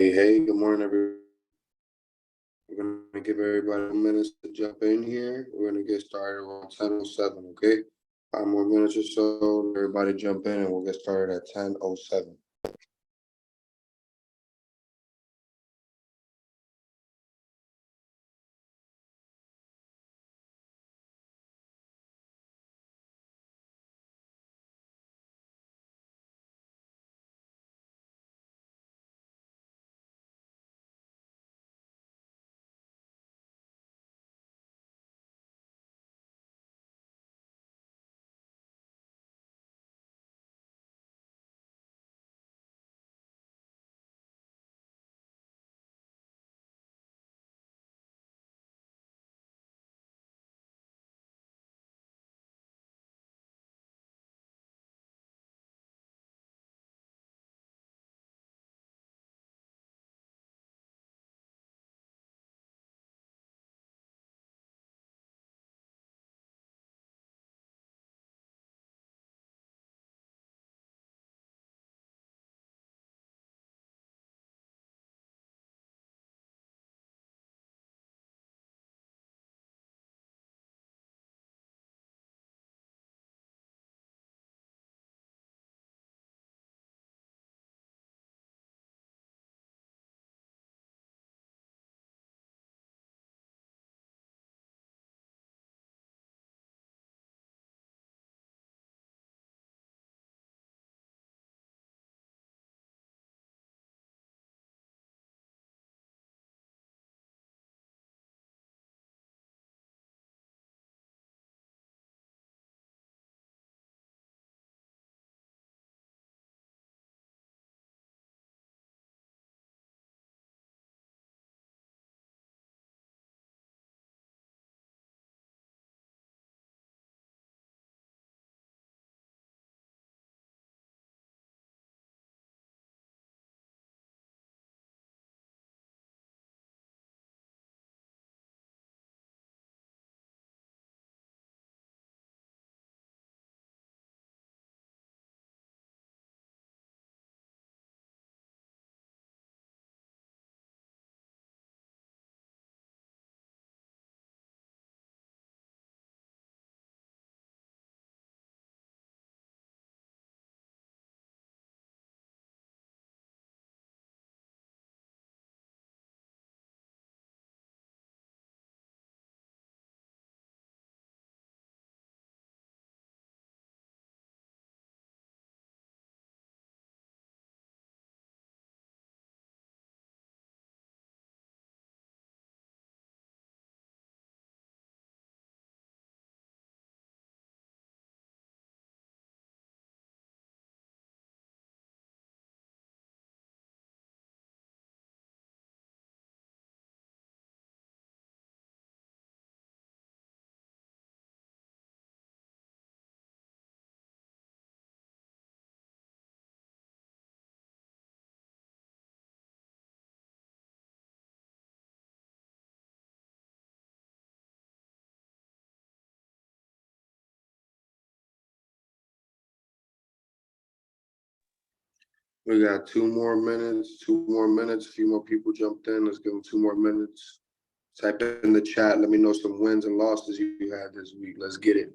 Hey, good morning, everyone. We're gonna give everybody minutes to jump in here. We're gonna get started around 10:07, okay? 5 more minutes or so, everybody jump in and we'll get started at 10:07. We got 2 more minutes, 2 more minutes. A few more people jumped in. Let's give them 2 more minutes. Type in the chat. Let me know some wins and losses you had this week. Let's get it.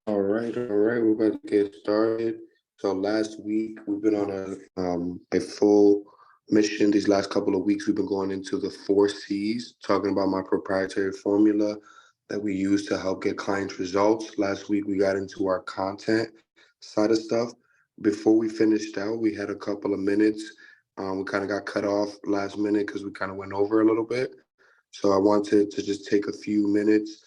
All right, we're about to get started. So last week we've been on a full mission. These last couple of weeks we've been going into the 4 C's, talking about my proprietary formula that we use to help get clients results. Last week we got into our content side of stuff. Before we finished out, we had a couple of minutes. We kind of got cut off last minute because we kind of went over a little bit. So I wanted to just take a few minutes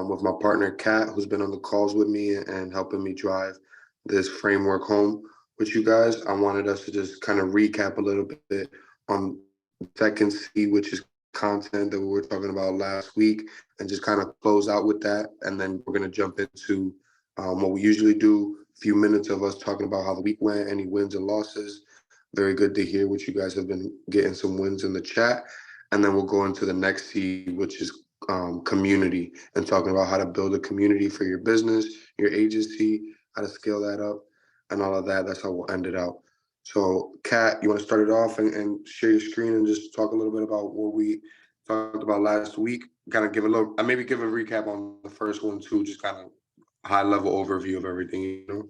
with my partner Kat, who's been on the calls with me and helping me drive this framework home with you guys. I wanted us to just kind of recap a little bit on the second C, which is content that we were talking about last week, and just kind of close out with that. And then we're going to jump into what we usually do, a few minutes of us talking about how the week went, any wins and losses. Very good to hear what you guys have been getting some wins in the chat. And then we'll go into the next C, which is community, and talking about how to build a community for your business, your agency, how to scale that up, and all of that. That's how we'll end it out. So, Kat, you want to start it off and share your screen and just talk a little bit about what we talked about last week? Kind of give a little, maybe give a recap on the first one too, just kind of high level overview of everything, you know?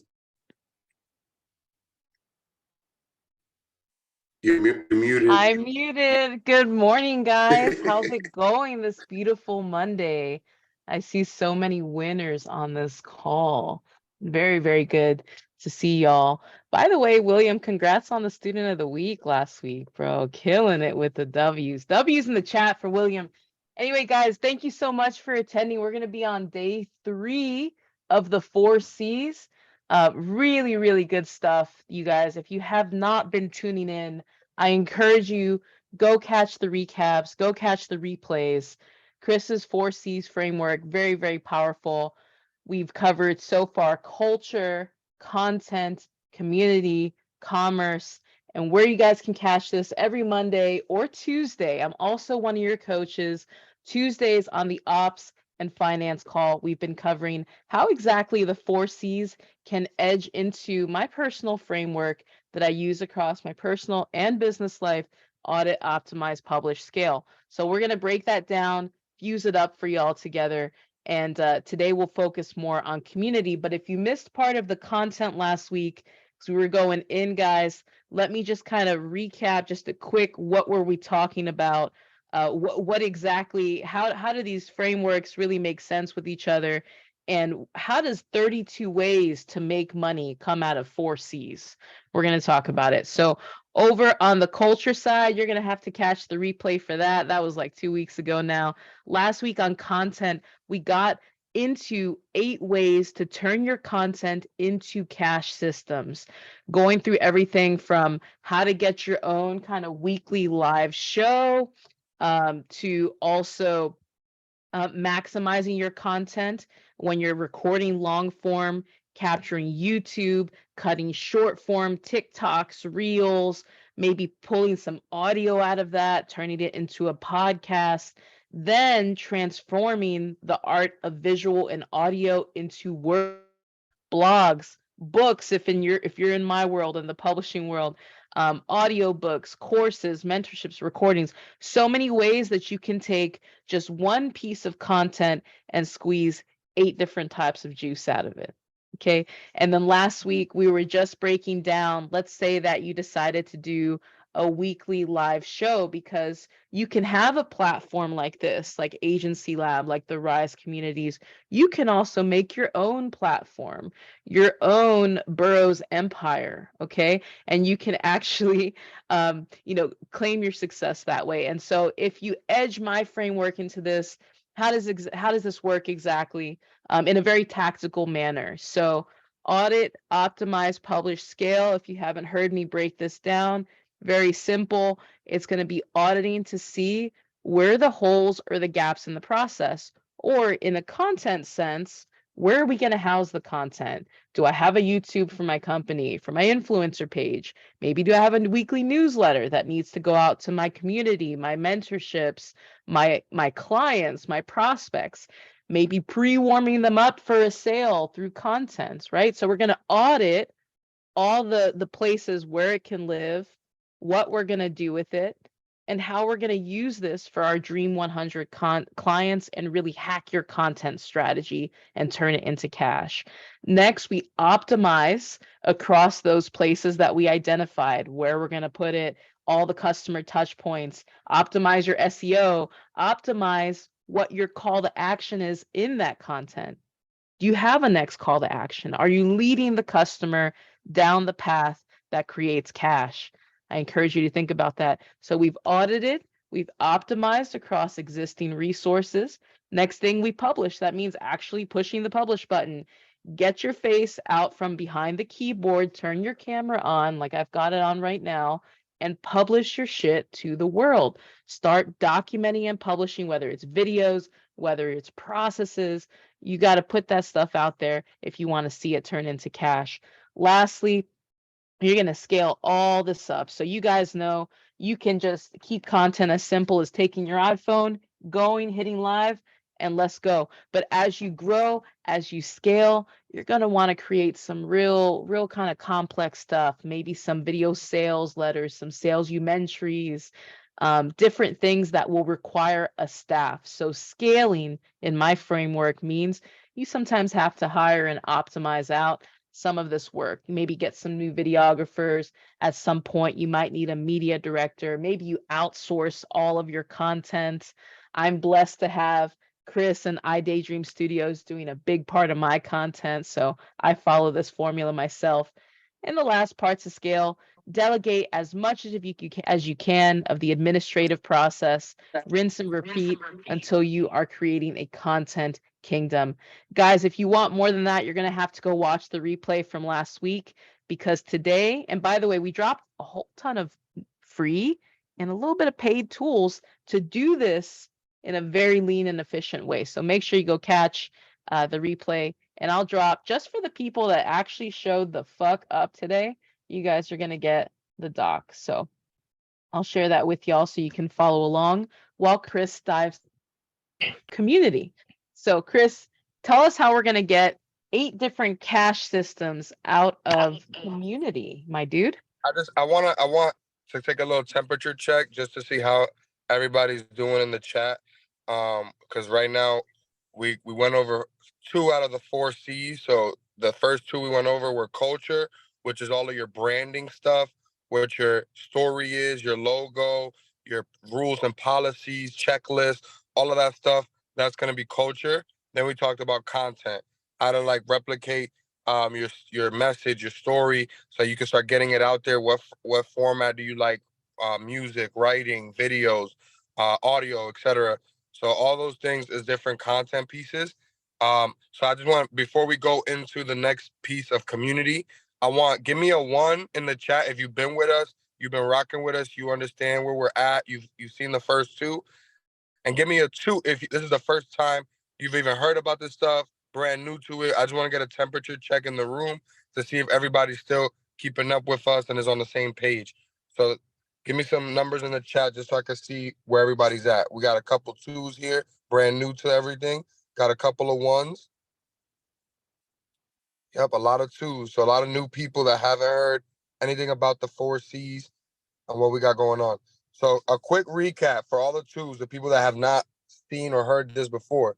You're muted. I'm muted. Good morning, guys. How's it going this beautiful Monday? I see so many winners on this call. Very, very good to see y'all. By the way, William, congrats on the Student of the Week last week, bro. Killing it with the W's. W's in the chat for William. Anyway, guys, thank you so much for attending. We're going to be on day 3 of the 4 C's. Really, really good stuff, you guys. If you have not been tuning in, I encourage you, go catch the recaps, go catch the replays. Chris's 4 C's framework, very, very powerful. We've covered so far culture, content, community, commerce, and where you guys can catch this every Monday or Tuesday. I'm also one of your coaches. Tuesdays on the ops and finance call, we've been covering how exactly the 4 C's can edge into my personal framework that I use across my personal and business life: audit, optimize, publish, scale. So we're going to break that down, fuse it up for y'all together. And today we'll focus more on community. But if you missed part of the content last week, because we were going in, guys, let me just kind of recap just a quick, what were we talking about? What exactly, how do these frameworks really make sense with each other? And how does 32 ways to make money come out of 4 C's? We're going to talk about it. So over on the culture side, you're going to have to catch the replay for that. That was like 2 weeks ago now. Last week on content, we got into 8 ways to turn your content into cash systems, going through everything from how to get your own kind of weekly live show, to also maximizing your content when you're recording long form, capturing YouTube, cutting short form, TikToks, Reels, maybe pulling some audio out of that, turning it into a podcast, then transforming the art of visual and audio into work, blogs, books, if you're in my world, in the publishing world, audiobooks, courses, mentorships, recordings. So many ways that you can take just one piece of content and squeeze 8 different types of juice out of it. Okay. And then last week we were just breaking down, let's say that you decided to do a weekly live show, because you can have a platform like this, like Agency Lab, like the Rise communities. You can also make your own platform, your own Burroughs empire. Okay. And you can actually, claim your success that way. And so if you edge my framework into this, how does this work exactly? In a very tactical manner. So audit, optimize, publish, scale. If you haven't heard me break this down, very simple. It's going to be auditing to see where the holes or the gaps in the process, or in a content sense, where are we going to house the content? Do I have a YouTube for my company, for my influencer page? Maybe do I have a weekly newsletter that needs to go out to my community, my mentorships, my clients, my prospects? Maybe pre-warming them up for a sale through content, right? So we're going to audit all the places where it can live, what we're going to do with it, and how we're going to use this for our Dream 100 clients and really hack your content strategy and turn it into cash. Next, we optimize across those places that we identified, where we're going to put it, all the customer touch points, optimize your SEO, optimize what your call to action is in that content. Do you have a next call to action? Are you leading the customer down the path that creates cash? I encourage you to think about that. So we've audited, we've optimized across existing resources. Next thing, we publish. That means actually pushing the publish button. Get your face out from behind the keyboard, turn your camera on like I've got it on right now, and publish your shit to the world. Start documenting and publishing, whether it's videos, whether it's processes. You got to put that stuff out there if you want to see it turn into cash. Lastly, you're going to scale all this up. So you guys know you can just keep content as simple as taking your iPhone, going, hitting live, and let's go. But as you grow, as you scale, you're going to want to create some real kind of complex stuff, maybe some video sales letters, some sales mentries, different things that will require a staff. So scaling in my framework means you sometimes have to hire and optimize out some of this work. Maybe get some new videographers. At some point, you might need a media director. Maybe you outsource all of your content. I'm blessed to have Chris and iDaydream Studios doing a big part of my content. So I follow this formula myself. And the last part to scale, delegate as much as you can of the administrative process, rinse and repeat until you are creating a content kingdom. Guys, if you want more than that, you're going to have to go watch the replay from last week, because today, and by the way, we dropped a whole ton of free and a little bit of paid tools to do this in a very lean and efficient way. So make sure you go catch the replay, and I'll drop, just for the people that actually showed the fuck up today, you guys are going to get the doc. So I'll share that with y'all so you can follow along while Chris dives community. So Chris, tell us how we're going to get 8 different cash systems out of community, my dude. I want to take a little temperature check just to see how everybody's doing in the chat. Because right now we went over 2 out of the 4 C's. So the first 2 we went over were culture, which is all of your branding stuff, what your story is, your logo, your rules and policies, checklists, all of that stuff. That's going to be culture. Then we talked about content, how to like replicate your message, your story, so you can start getting it out there. What format do you like? Music, writing, videos, audio, etc. So all those things is different content pieces. So I just want, before we go into the next piece of community, give me a 1 in the chat if you've been with us, you've been rocking with us, you understand where we're at, you've seen the first 2, and give me a 2 if this is the first time you've even heard about this stuff, brand new to it. I just want to get a temperature check in the room to see if everybody's still keeping up with us and is on the same page. So give me some numbers in the chat just so I can see where everybody's at. We got a couple 2s here, brand new to everything. Got a couple of 1s. Yep, a lot of 2s. So a lot of new people that haven't heard anything about the 4 C's and what we got going on. So a quick recap for all the 2s, the people that have not seen or heard this before.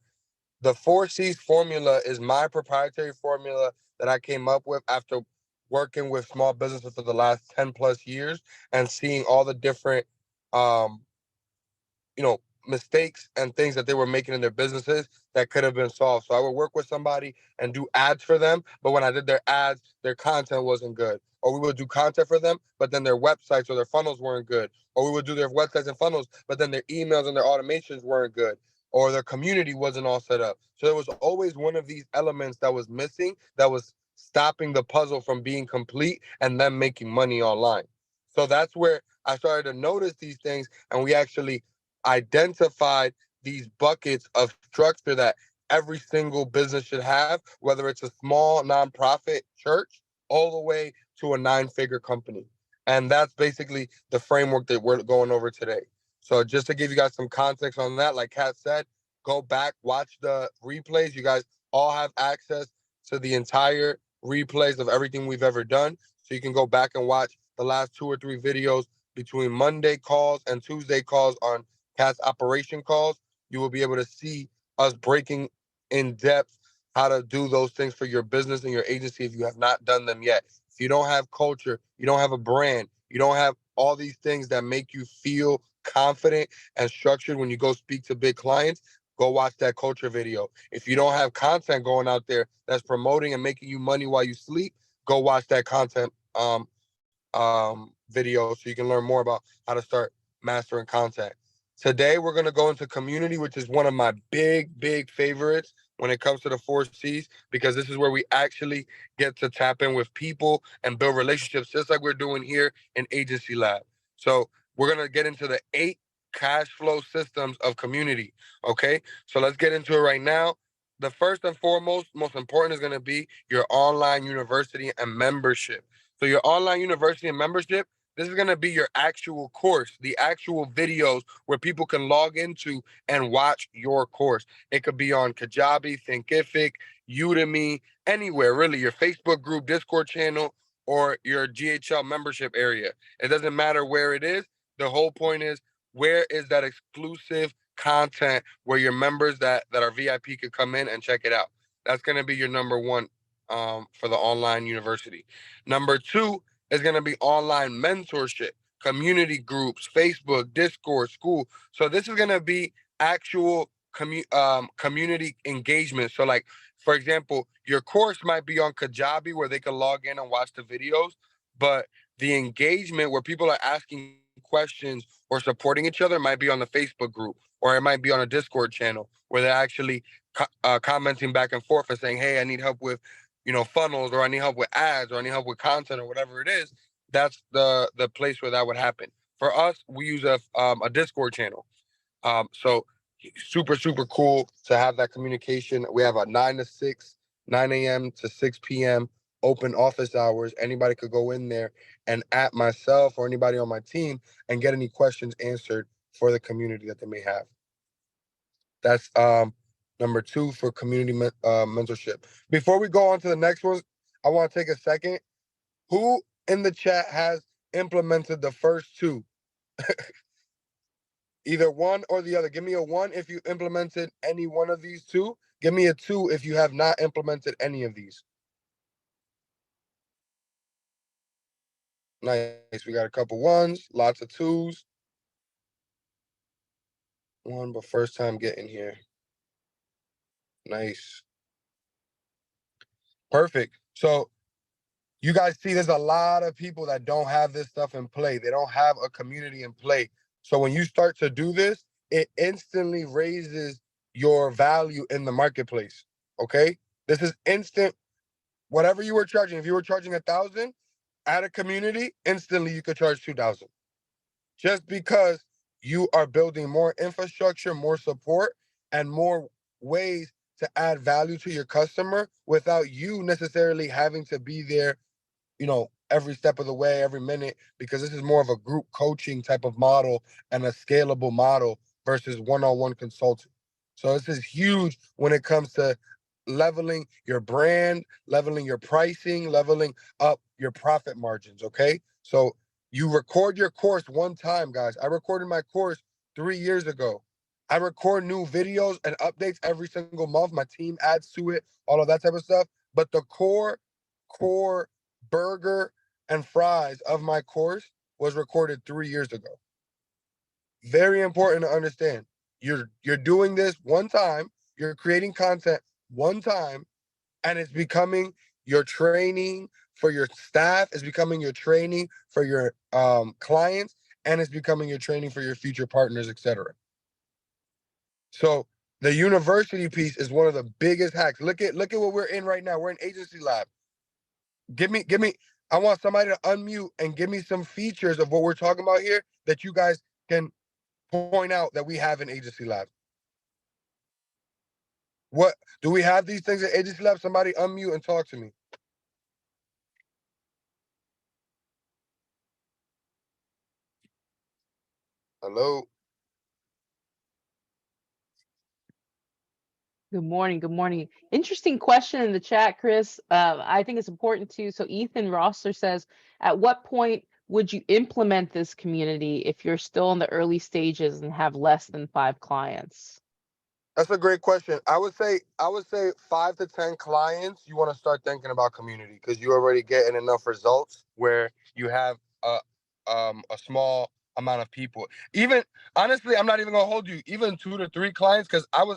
The 4 C's formula is my proprietary formula that I came up with after working with small businesses for the last 10 plus years and seeing all the different, mistakes and things that they were making in their businesses that could have been solved. So I would work with somebody and do ads for them, but when I did their ads, their content wasn't good. Or we would do content for them, but then their websites or their funnels weren't good. Or we would do their websites and funnels, but then their emails and their automations weren't good. Or their community wasn't all set up. So there was always one of these elements that was missing, that was stopping the puzzle from being complete and them making money online. So that's where I started to notice these things, and we actually identified these buckets of structure that every single business should have, whether it's a small nonprofit church all the way to a 9-figure company. And that's basically the framework that we're going over today. So just to give you guys some context on that, like Kat said, go back, watch the replays. You guys all have access to the entire replays of everything we've ever done. So you can go back and watch the last 2 or 3 videos between Monday calls and Tuesday calls on CAS operation calls, you will be able to see us breaking in depth how to do those things for your business and your agency if you have not done them yet. If you don't have culture, you don't have a brand, you don't have all these things that make you feel confident and structured when you go speak to big clients, go watch that culture video. If you don't have content going out there that's promoting and making you money while you sleep, go watch that content video so you can learn more about how to start mastering content. Today, we're going to go into community, which is one of my big favorites when it comes to the 4Cs, because this is where we actually get to tap in with people and build relationships, just like we're doing here in Agency Lab. So we're going to get into the 8 cash flow systems of community. Okay, so let's get into it right now. The first and foremost, most important is going to be your online university and membership. So your online university and membership, this is going to be your actual course, the actual videos where people can log into and watch your course. It could be on Kajabi, Thinkific, Udemy, anywhere really, your Facebook group, Discord channel, or your GHL membership area. It doesn't matter where it is. The whole point is, where is that exclusive content where your members that are VIP could come in and check it out? That's going to be your number one for the online university. Number 2 is going to be online mentorship, community groups, Facebook, Discord, school. So this is going to be actual community engagement. So like, for example, your course might be on Kajabi where they can log in and watch the videos, but the engagement where people are asking questions or supporting each other might be on the Facebook group, or it might be on a Discord channel where they're actually commenting back and forth and saying, hey, I need help with funnels, or I need help with ads, or I need help with content, or whatever it is. That's the place where that would happen. For us, we use a Discord channel. So super cool to have that communication. We have a 9 to 6, 9 a.m. to 6 p.m. open office hours. Anybody could go in there and at myself or anybody on my team and get any questions answered for the community that they may have. That's number 2 for community mentorship. Before we go on to the next one, I want to take a second. Who in the chat has implemented the first 2? Either one or the other. Give me a 1 if you implemented any one of these 2. Give me a 2 if you have not implemented any of these. Nice. We got a couple 1s, lots of 2s. 1, but first time getting here. Nice. Perfect. So you guys see there's a lot of people that don't have this stuff in play. They don't have a community in play. So when you start to do this, it instantly raises your value in the marketplace. Okay? This is instant. Whatever you were charging, if you were charging 1,000 at a community, instantly you could charge 2,000. Just because you are building more infrastructure, more support, and more ways to add value to your customer without you necessarily having to be there, every step of the way, every minute, because this is more of a group coaching type of model and a scalable model versus one-on-one consulting. So this is huge when it comes to leveling your brand, leveling your pricing, leveling up your profit margins, okay? So you record your course one time, guys. I recorded my course 3 years ago. I record new videos and updates every single month. My team adds to it, all of that type of stuff. But the core burger and fries of my course was recorded 3 years ago. Very important to understand. You're doing this one time, you're creating content one time, and it's becoming your training for your staff, it's becoming your training for your clients, and it's becoming your training for your future partners, etc. So the university piece is one of the biggest hacks. Look at what we're in right now. We're in Agency Lab. Give me, I want somebody to unmute and give me some features of what we're talking about here that you guys can point out that we have in Agency Lab. What do we have these things in Agency Lab? Somebody unmute and talk to me. Hello. Good morning. Good morning. Interesting question in the chat, Chris. I think it's important too. So Ethan Rosser says, at what point would you implement this community if you're still in the early stages and have less than 5 clients? That's a great question. I would say 5 to 10 clients. You want to start thinking about community because you're already getting enough results where you have a small amount of people. Even honestly, I'm not even gonna hold you. Even 2 to 3 clients because I'm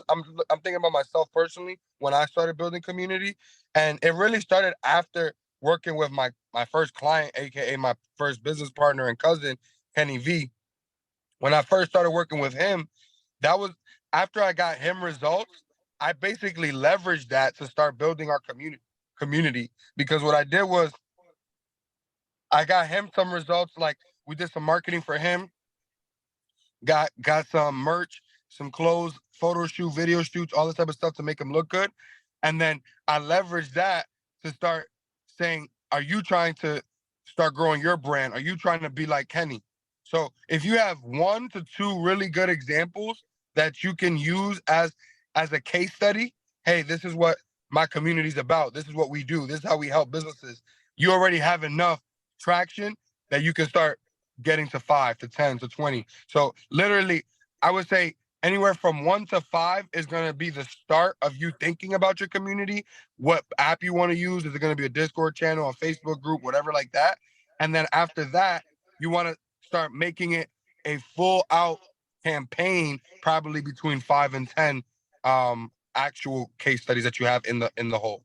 thinking about myself personally when I started building community, and it really started after working with my first client, aka my first business partner and cousin, Kenny V. When I first started working with him, that was after I got him results. I basically leveraged that to start building our community because what I did was I got him some results. Like we did some marketing for him, got some merch, some clothes, photo shoot, video shoots, all this type of stuff to make him look good. And then I leveraged that to start saying, are you trying to start growing your brand? Are you trying to be like Kenny? So if you have 1 to 2 really good examples that you can use as a case study, hey, this is what my community's about. This is what we do. This is how we help businesses. You already have enough traction that you can start getting to 5 to 10 to 20. So literally, I would say anywhere from 1 to 5 is going to be the start of you thinking about your community, what app you want to use. Is it going to be a Discord channel, a Facebook group, whatever like that? And then after that, you want to start making it a full out campaign, probably between 5 and 10 actual case studies that you have in the whole.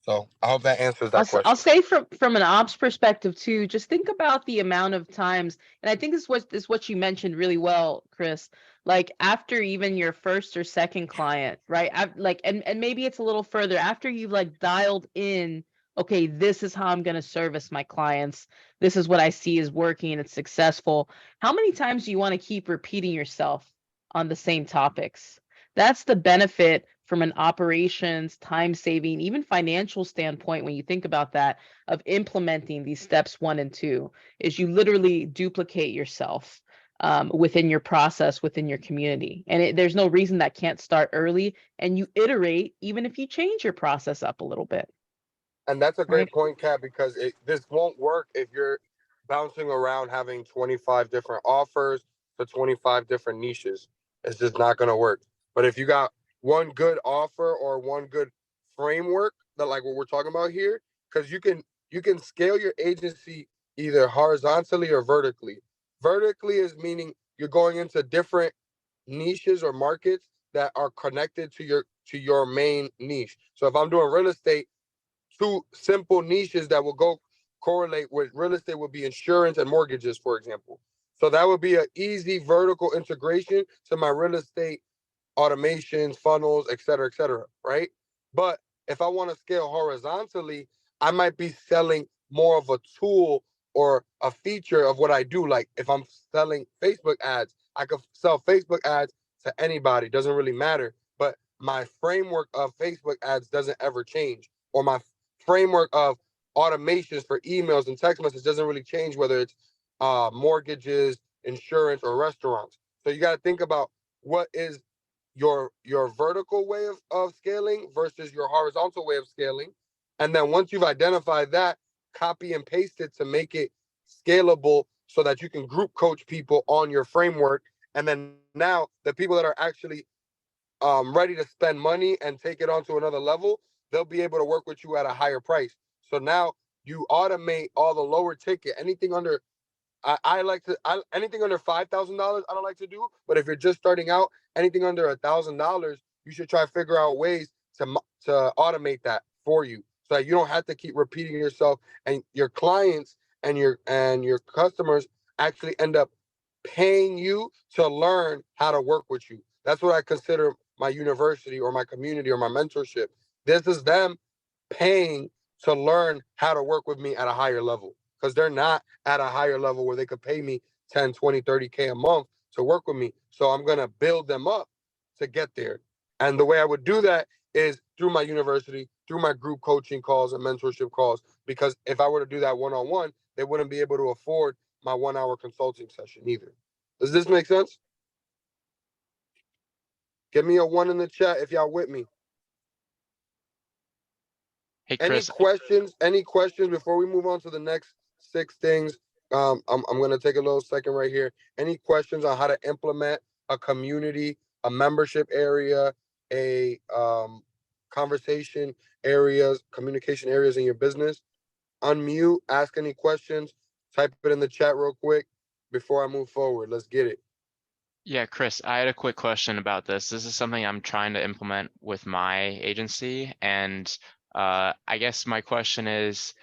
So I hope that answers that question. I'll say from an ops perspective too, just think about the amount of times, and I think this is what you mentioned really well, Chris. Like after even your first or second client, right? Like and maybe it's a little further after you've like dialed in, okay, this is how I'm going to service my clients. This is what I see is working and it's successful. How many times do you want to keep repeating yourself on the same topics? That's the benefit from an operations, time saving, even financial standpoint, when you think about that, of implementing these steps 1 and 2, is you literally duplicate yourself within your process, within your community. And there's no reason that can't start early, and you iterate even if you change your process up a little bit. And that's a Right. great point, Kat, because this won't work if you're bouncing around having 25 different offers for 25 different niches. It's just not going to work. But if you got one good offer or one good framework that like what we're talking about here, because you can scale your agency either horizontally or vertically. Vertically is meaning you're going into different niches or markets that are connected to your main niche. So if I'm doing real estate, 2 simple niches that will go correlate with real estate would be insurance and mortgages, for example. So that would be an easy vertical integration to my real estate automations, funnels, et cetera, right? But if I want to scale horizontally, I might be selling more of a tool or a feature of what I do. Like if I'm selling Facebook ads, I could sell Facebook ads to anybody, doesn't really matter. But my framework of Facebook ads doesn't ever change, or my framework of automations for emails and text messages doesn't really change, whether it's mortgages, insurance, or restaurants. So you got to think about what is your vertical way of scaling versus your horizontal way of scaling. And then once you've identified that, copy and paste it to make it scalable so that you can group coach people on your framework. And then now the people that are actually ready to spend money and take it on to another level, they'll be able to work with you at a higher price. So now you automate all the lower ticket, anything under I like to anything under $5,000 I don't like to do. But if you're just starting out, anything under $1,000, you should try to figure out ways to automate that for you, so that you don't have to keep repeating yourself, and your clients and your customers actually end up paying you to learn how to work with you. That's what I consider my university or my community or my mentorship. This is them paying to learn how to work with me at a higher level, because they're not at a higher level where they could pay me 10, 20, 30K a month to work with me. So I'm going to build them up to get there. And the way I would do that is through my university, through my group coaching calls and mentorship calls. Because if I were to do that one-on-one, they wouldn't be able to afford my 1 hour consulting session either. Does this make sense? Give me a 1 in the chat if y'all with me. Hey, Any Chris. questions? Any questions before we move on to the next 6 things I'm gonna take a little second right here. Any questions on how to implement a community, a membership area, a conversation areas, communication areas in your business? Unmute, ask any questions, type it in the chat real quick before I move forward. Let's get it. Yeah, Chris, I had a quick question about this. This is something I'm trying to implement with my agency, and I guess my question is,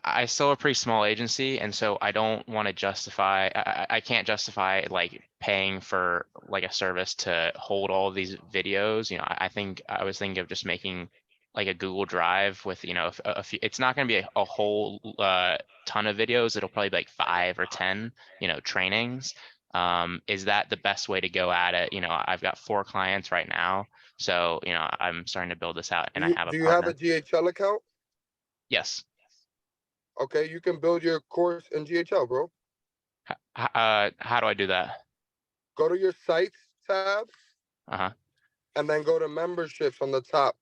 I still a pretty small agency, and so I don't want to justify. I can't justify like paying for like a service to hold all of these videos. You know, I think I was thinking of just making like a Google Drive with, you know, a few. It's not going to be a whole ton of videos. It'll probably be like 5 or 10, you know, trainings. Is that the best way to go at it? You know, I've got 4 clients right now, so you know, I'm starting to build this out, and I have a Do you have partner. a GHL account? Yes. Okay, you can build your course in GHL, bro. How do I do that? Go to your sites tab Uh-huh. and then go to memberships on the top.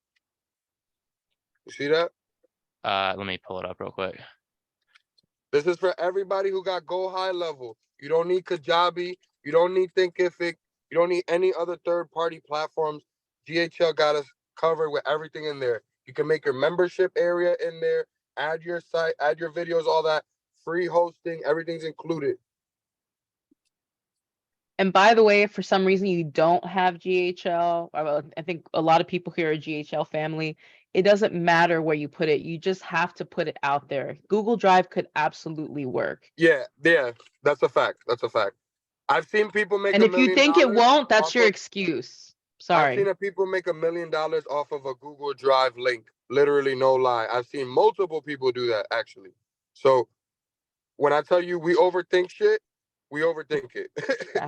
You see that? Let me pull it up real quick. This is for everybody who got Go High Level. You don't need Kajabi. You don't need Thinkific. You don't need any other third-party platforms. GHL got us covered with everything in there. You can make your membership area in there, add your site, add your videos, all that. Free hosting, everything's included. And by the way, if for some reason you don't have GHL, I think a lot of people here are GHL family. It doesn't matter where you put it. You just have to put it out there. Google Drive could absolutely work. Yeah, that's a fact. That's a fact. I've seen people make And $1 if you million think it won't, that's off your of- excuse. I've seen Sorry. people make $1 million off of a Google Drive link. Literally, no lie. I've seen multiple people do that actually. So when I tell you we overthink shit, we overthink it.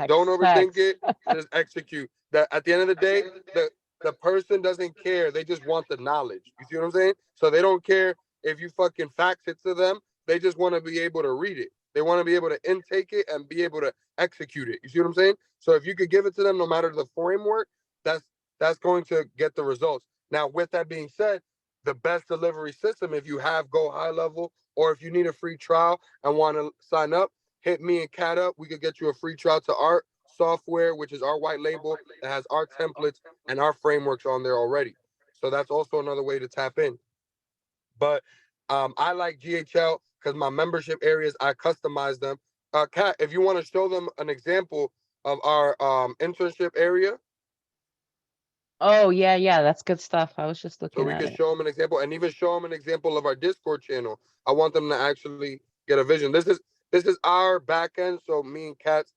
Don't overthink Facts. it. Just execute. That at the end of the day, the person doesn't care. They just want the knowledge. You see what I'm saying? So they don't care if you fucking fax it to them. They just want to be able to read it. They want to be able to intake it and be able to execute it. You see what I'm saying? So if you could give it to them, no matter the framework, that's going to get the results. Now, with that being said, the best delivery system, if you have Go High Level, or if you need a free trial and want to sign up, hit me and Kat up. We could get you a free trial to our software, which is our white label that has our templates and our frameworks on there already. So that's also another way to tap in. But I like GHL because my membership areas, I customize them. Kat, if you want to show them an example of our internship area, Oh, yeah, that's good stuff. I was just so looking we at can it. show them an example and even show them an example of our Discord channel. I want them to actually get a vision. This is our back end. So me and Kat's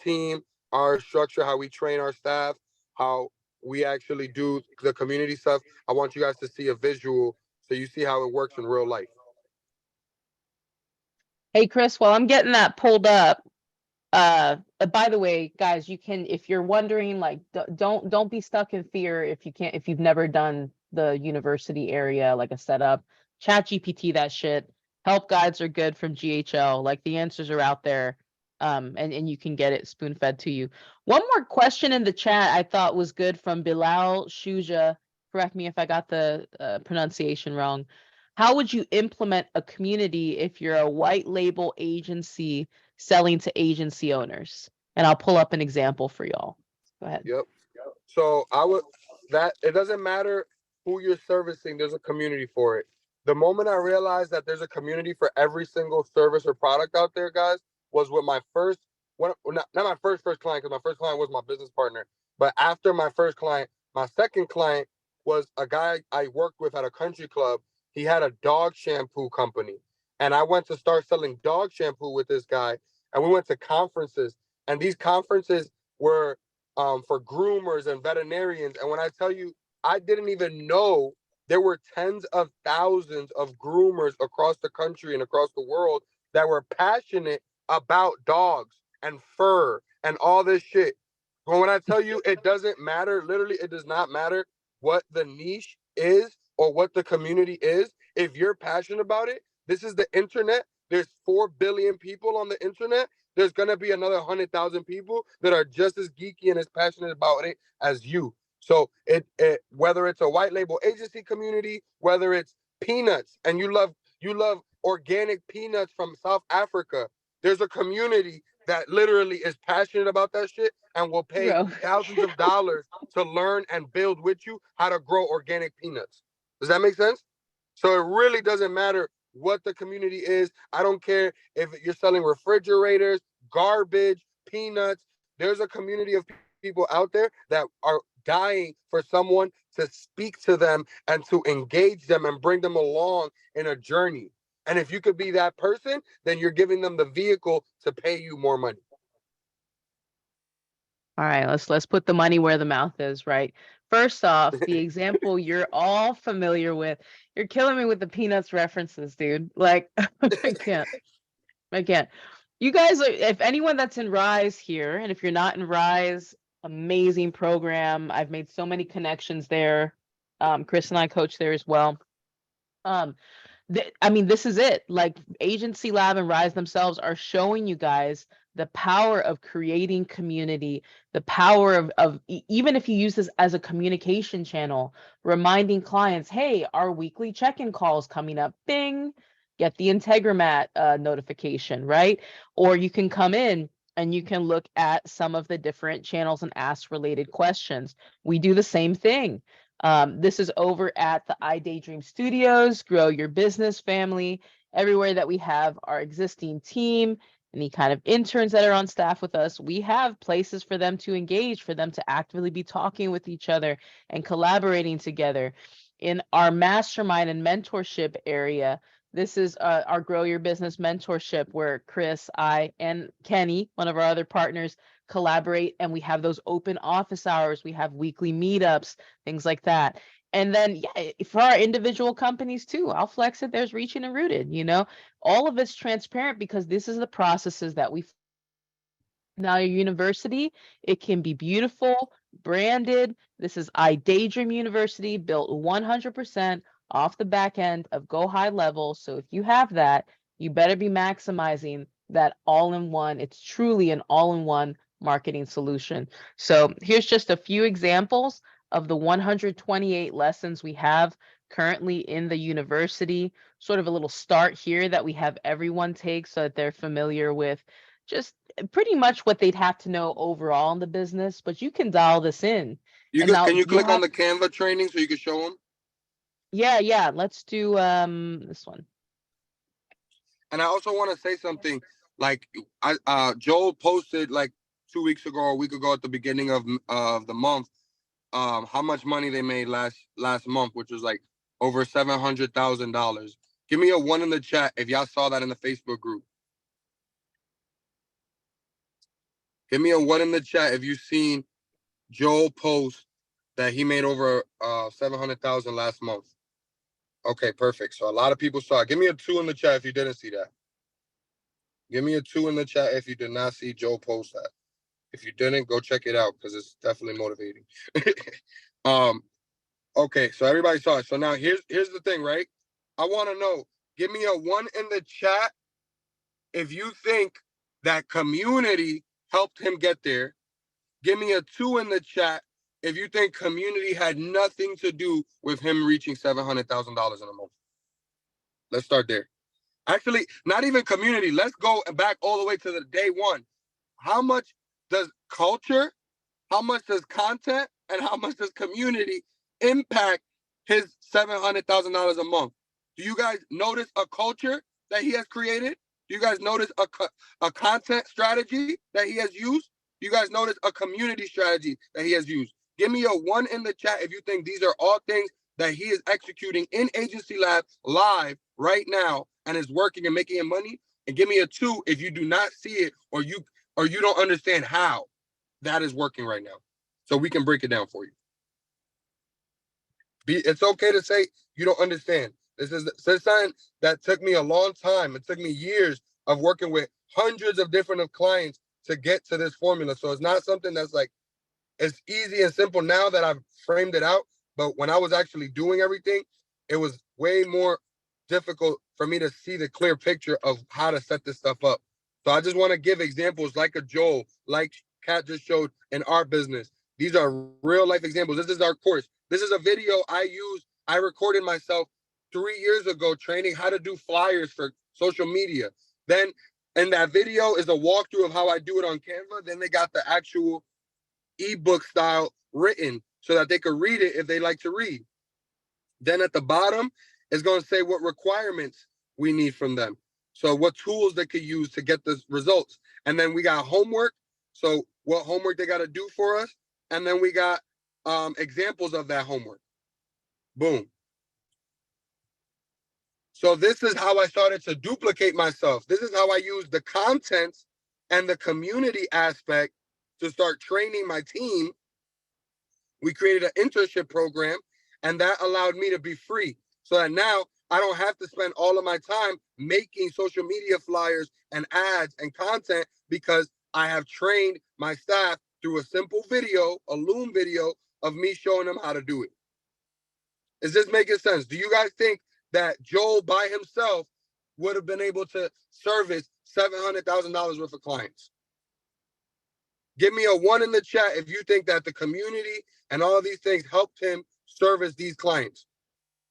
team, our structure, how we train our staff, how we actually do the community stuff. I want you guys to see a visual so you see how it works in real life. Hey, Chris, while I'm getting that pulled up, by the way, guys, you can, if you're wondering, like, don't be stuck in fear if you've never done the university area, like a setup. ChatGPT that shit. Help guides are good from GHL. Like, the answers are out there. And you can get it spoon fed to you. One more question in the chat I thought was good from Bilal Shuja. Correct me if I got the pronunciation wrong. How would you implement a community if you're a white label agency selling to agency owners? And I'll pull up an example for y'all. Go ahead. Yep. So it doesn't matter who you're servicing, there's a community for it. The moment I realized that there's a community for every single service or product out there, guys, was with my first not my first client, because my first client was my business partner. But after my first client, my second client was a guy I worked with at a country club. He had a dog shampoo company. And I went to start selling dog shampoo with this guy. And we went to conferences. And these conferences were for groomers and veterinarians. And when I tell you, I didn't even know there were tens of thousands of groomers across the country and across the world that were passionate about dogs and fur and all this shit. But when I tell you, it doesn't matter, literally, it does not matter what the niche is or what the community is. If you're passionate about it, this is the internet. There's 4 billion people on the internet. There's going to be another 100,000 people that are just as geeky and as passionate about it as you. So whether it's a white label agency community, whether it's peanuts and you love organic peanuts from South Africa. There's a community that literally is passionate about that shit and will pay Bro. thousands of dollars to learn and build with you how to grow organic peanuts. Does that make sense? So it really doesn't matter what the community is. I don't care if you're selling refrigerators, garbage, peanuts. There's a community of people out there that are dying for someone to speak to them and to engage them and bring them along in a journey. And if you could be that person, then you're giving them the vehicle to pay you more money. All right, let's put the money where the mouth is, right? First off, the example you're all familiar with. You're killing me with the peanuts references, dude. Like, I can't. You guys are, if anyone that's in Rise here, and if you're not in Rise, amazing program. I've made so many connections there. Chris and I coach there as well. I mean, this is it. Like, Agency Lab and Rise themselves are showing you guys the power of creating community, the power of even if you use this as a communication channel, reminding clients, hey, our weekly check-in calls coming up, bing, get the Integromat notification, right? Or you can come in and you can look at some of the different channels and ask related questions. We do the same thing. This is over at the iDaydream Studios, Grow Your Business Family, everywhere that we have our existing team, any kind of interns that are on staff with us, we have places for them to engage, for them to actively be talking with each other and collaborating together. In our mastermind and mentorship area, this is our Grow Your Business mentorship where Chris, I, and Kenny, one of our other partners, collaborate, and we have those open office hours. We have weekly meetups, things like that. And then, yeah, for our individual companies too, I'll flex it. There's Reaching and Rooted, all of it's transparent because this is the processes that we. Now, your university, it can be beautiful, branded. This is iDaydream University, built 100% off the back end of Go High Level. So if you have that, you better be maximizing that all-in-one. It's truly an all-in-one marketing solution. So here's just a few examples of the 128 lessons we have currently in the university. Sort of a little start here that we have everyone take so that they're familiar with just pretty much what they'd have to know overall in the business, but you can dial this in. You And can, now can you you'll click on have- the Canva training so you can show them? Yeah, let's do this one. And I also want to say something. Like Joel posted like 2 weeks ago or a week ago at the beginning of the month, how much money they made last month, which was like over $700,000. Give me a 1 in the chat if y'all saw that in the Facebook group. Give me a 1 in the chat if you've seen Joel post that he made over 700,000 last month. Okay, perfect. So a lot of people saw it. Give me a 2 in the chat if you didn't see that. Give me a 2 in the chat if you did not see Joel post that. If you didn't, go check it out because it's definitely motivating. Okay, so everybody saw it. So now here's the thing, right? I want to know. Give me a 1 in the chat if you think that community helped him get there. Give me a 2 in the chat if you think community had nothing to do with him reaching $700,000 in a month. Let's start there. Actually, not even community. Let's go back all the way to the day one. How much does culture, how much does content, and how much does community impact his $700,000 a month? Do you guys notice a culture that he has created? Do you guys notice a content strategy that he has used? Do you guys notice a community strategy that he has used? Give me a 1 in the chat if you think these are all things that he is executing in Agency Lab live right now and is working and making him money. And give me a 2 if you do not see it or you don't understand how that is working right now. So we can break it down for you. It's okay to say you don't understand. This is something that took me a long time. It took me years of working with hundreds of different clients to get to this formula. So it's not something that's like, it's easy and simple now that I've framed it out. But when I was actually doing everything, it was way more difficult for me to see the clear picture of how to set this stuff up. So I just want to give examples like a Joel, like Kat just showed in our business. These are real life examples. This is our course. This is a video I recorded myself 3 years ago training how to do flyers for social media. Then in that video is a walkthrough of how I do it on Canva. Then they got the actual ebook style written so that they could read it if they like to read. Then at the bottom is going to say what requirements we need from them. So what tools they could use to get the results. And then we got homework. So what homework they got to do for us. And then we got examples of that homework. Boom. So this is how I started to duplicate myself. This is how I use the content and the community aspect to start training my team. We created an internship program, and that allowed me to be free. So that now I don't have to spend all of my time making social media flyers and ads and content, because I have trained my staff through a simple video, a Loom video of me showing them how to do it. Is this making sense? Do you guys think that Joel by himself would have been able to service $700,000 worth of clients? Give me a 1 in the chat if you think that the community and all of these things helped him service these clients.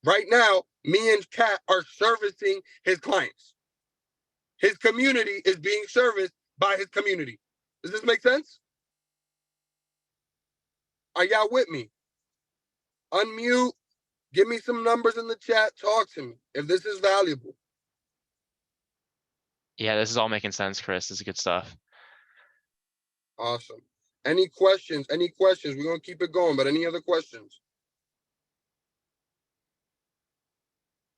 Right now, me and Kat are servicing his clients. His community is being serviced by his community. Does this make sense? Are y'all with me? Unmute. Give me some numbers in the chat. Talk to me if this is valuable. Yeah, this is all making sense, Chris. This is good stuff. Awesome. Any questions? Any questions? We're going to keep it going, but any other questions?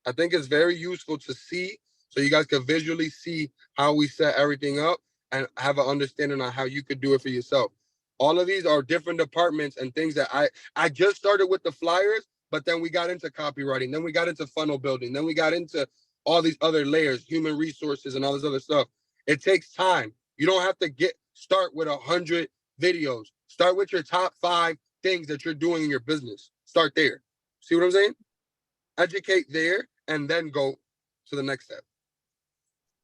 I think it's very useful to see, so you guys can visually see how we set everything up and have an understanding on how you could do it for yourself. All of these are different departments and things that I just started with the flyers, but then we got into copywriting, then we got into funnel building, then we got into all these other layers, human resources and all this other stuff. It takes time. You don't have to start with 100 videos. Start with your top 5 things that you're doing in your business. Start there. See what I'm saying? Educate there and then go to the next step.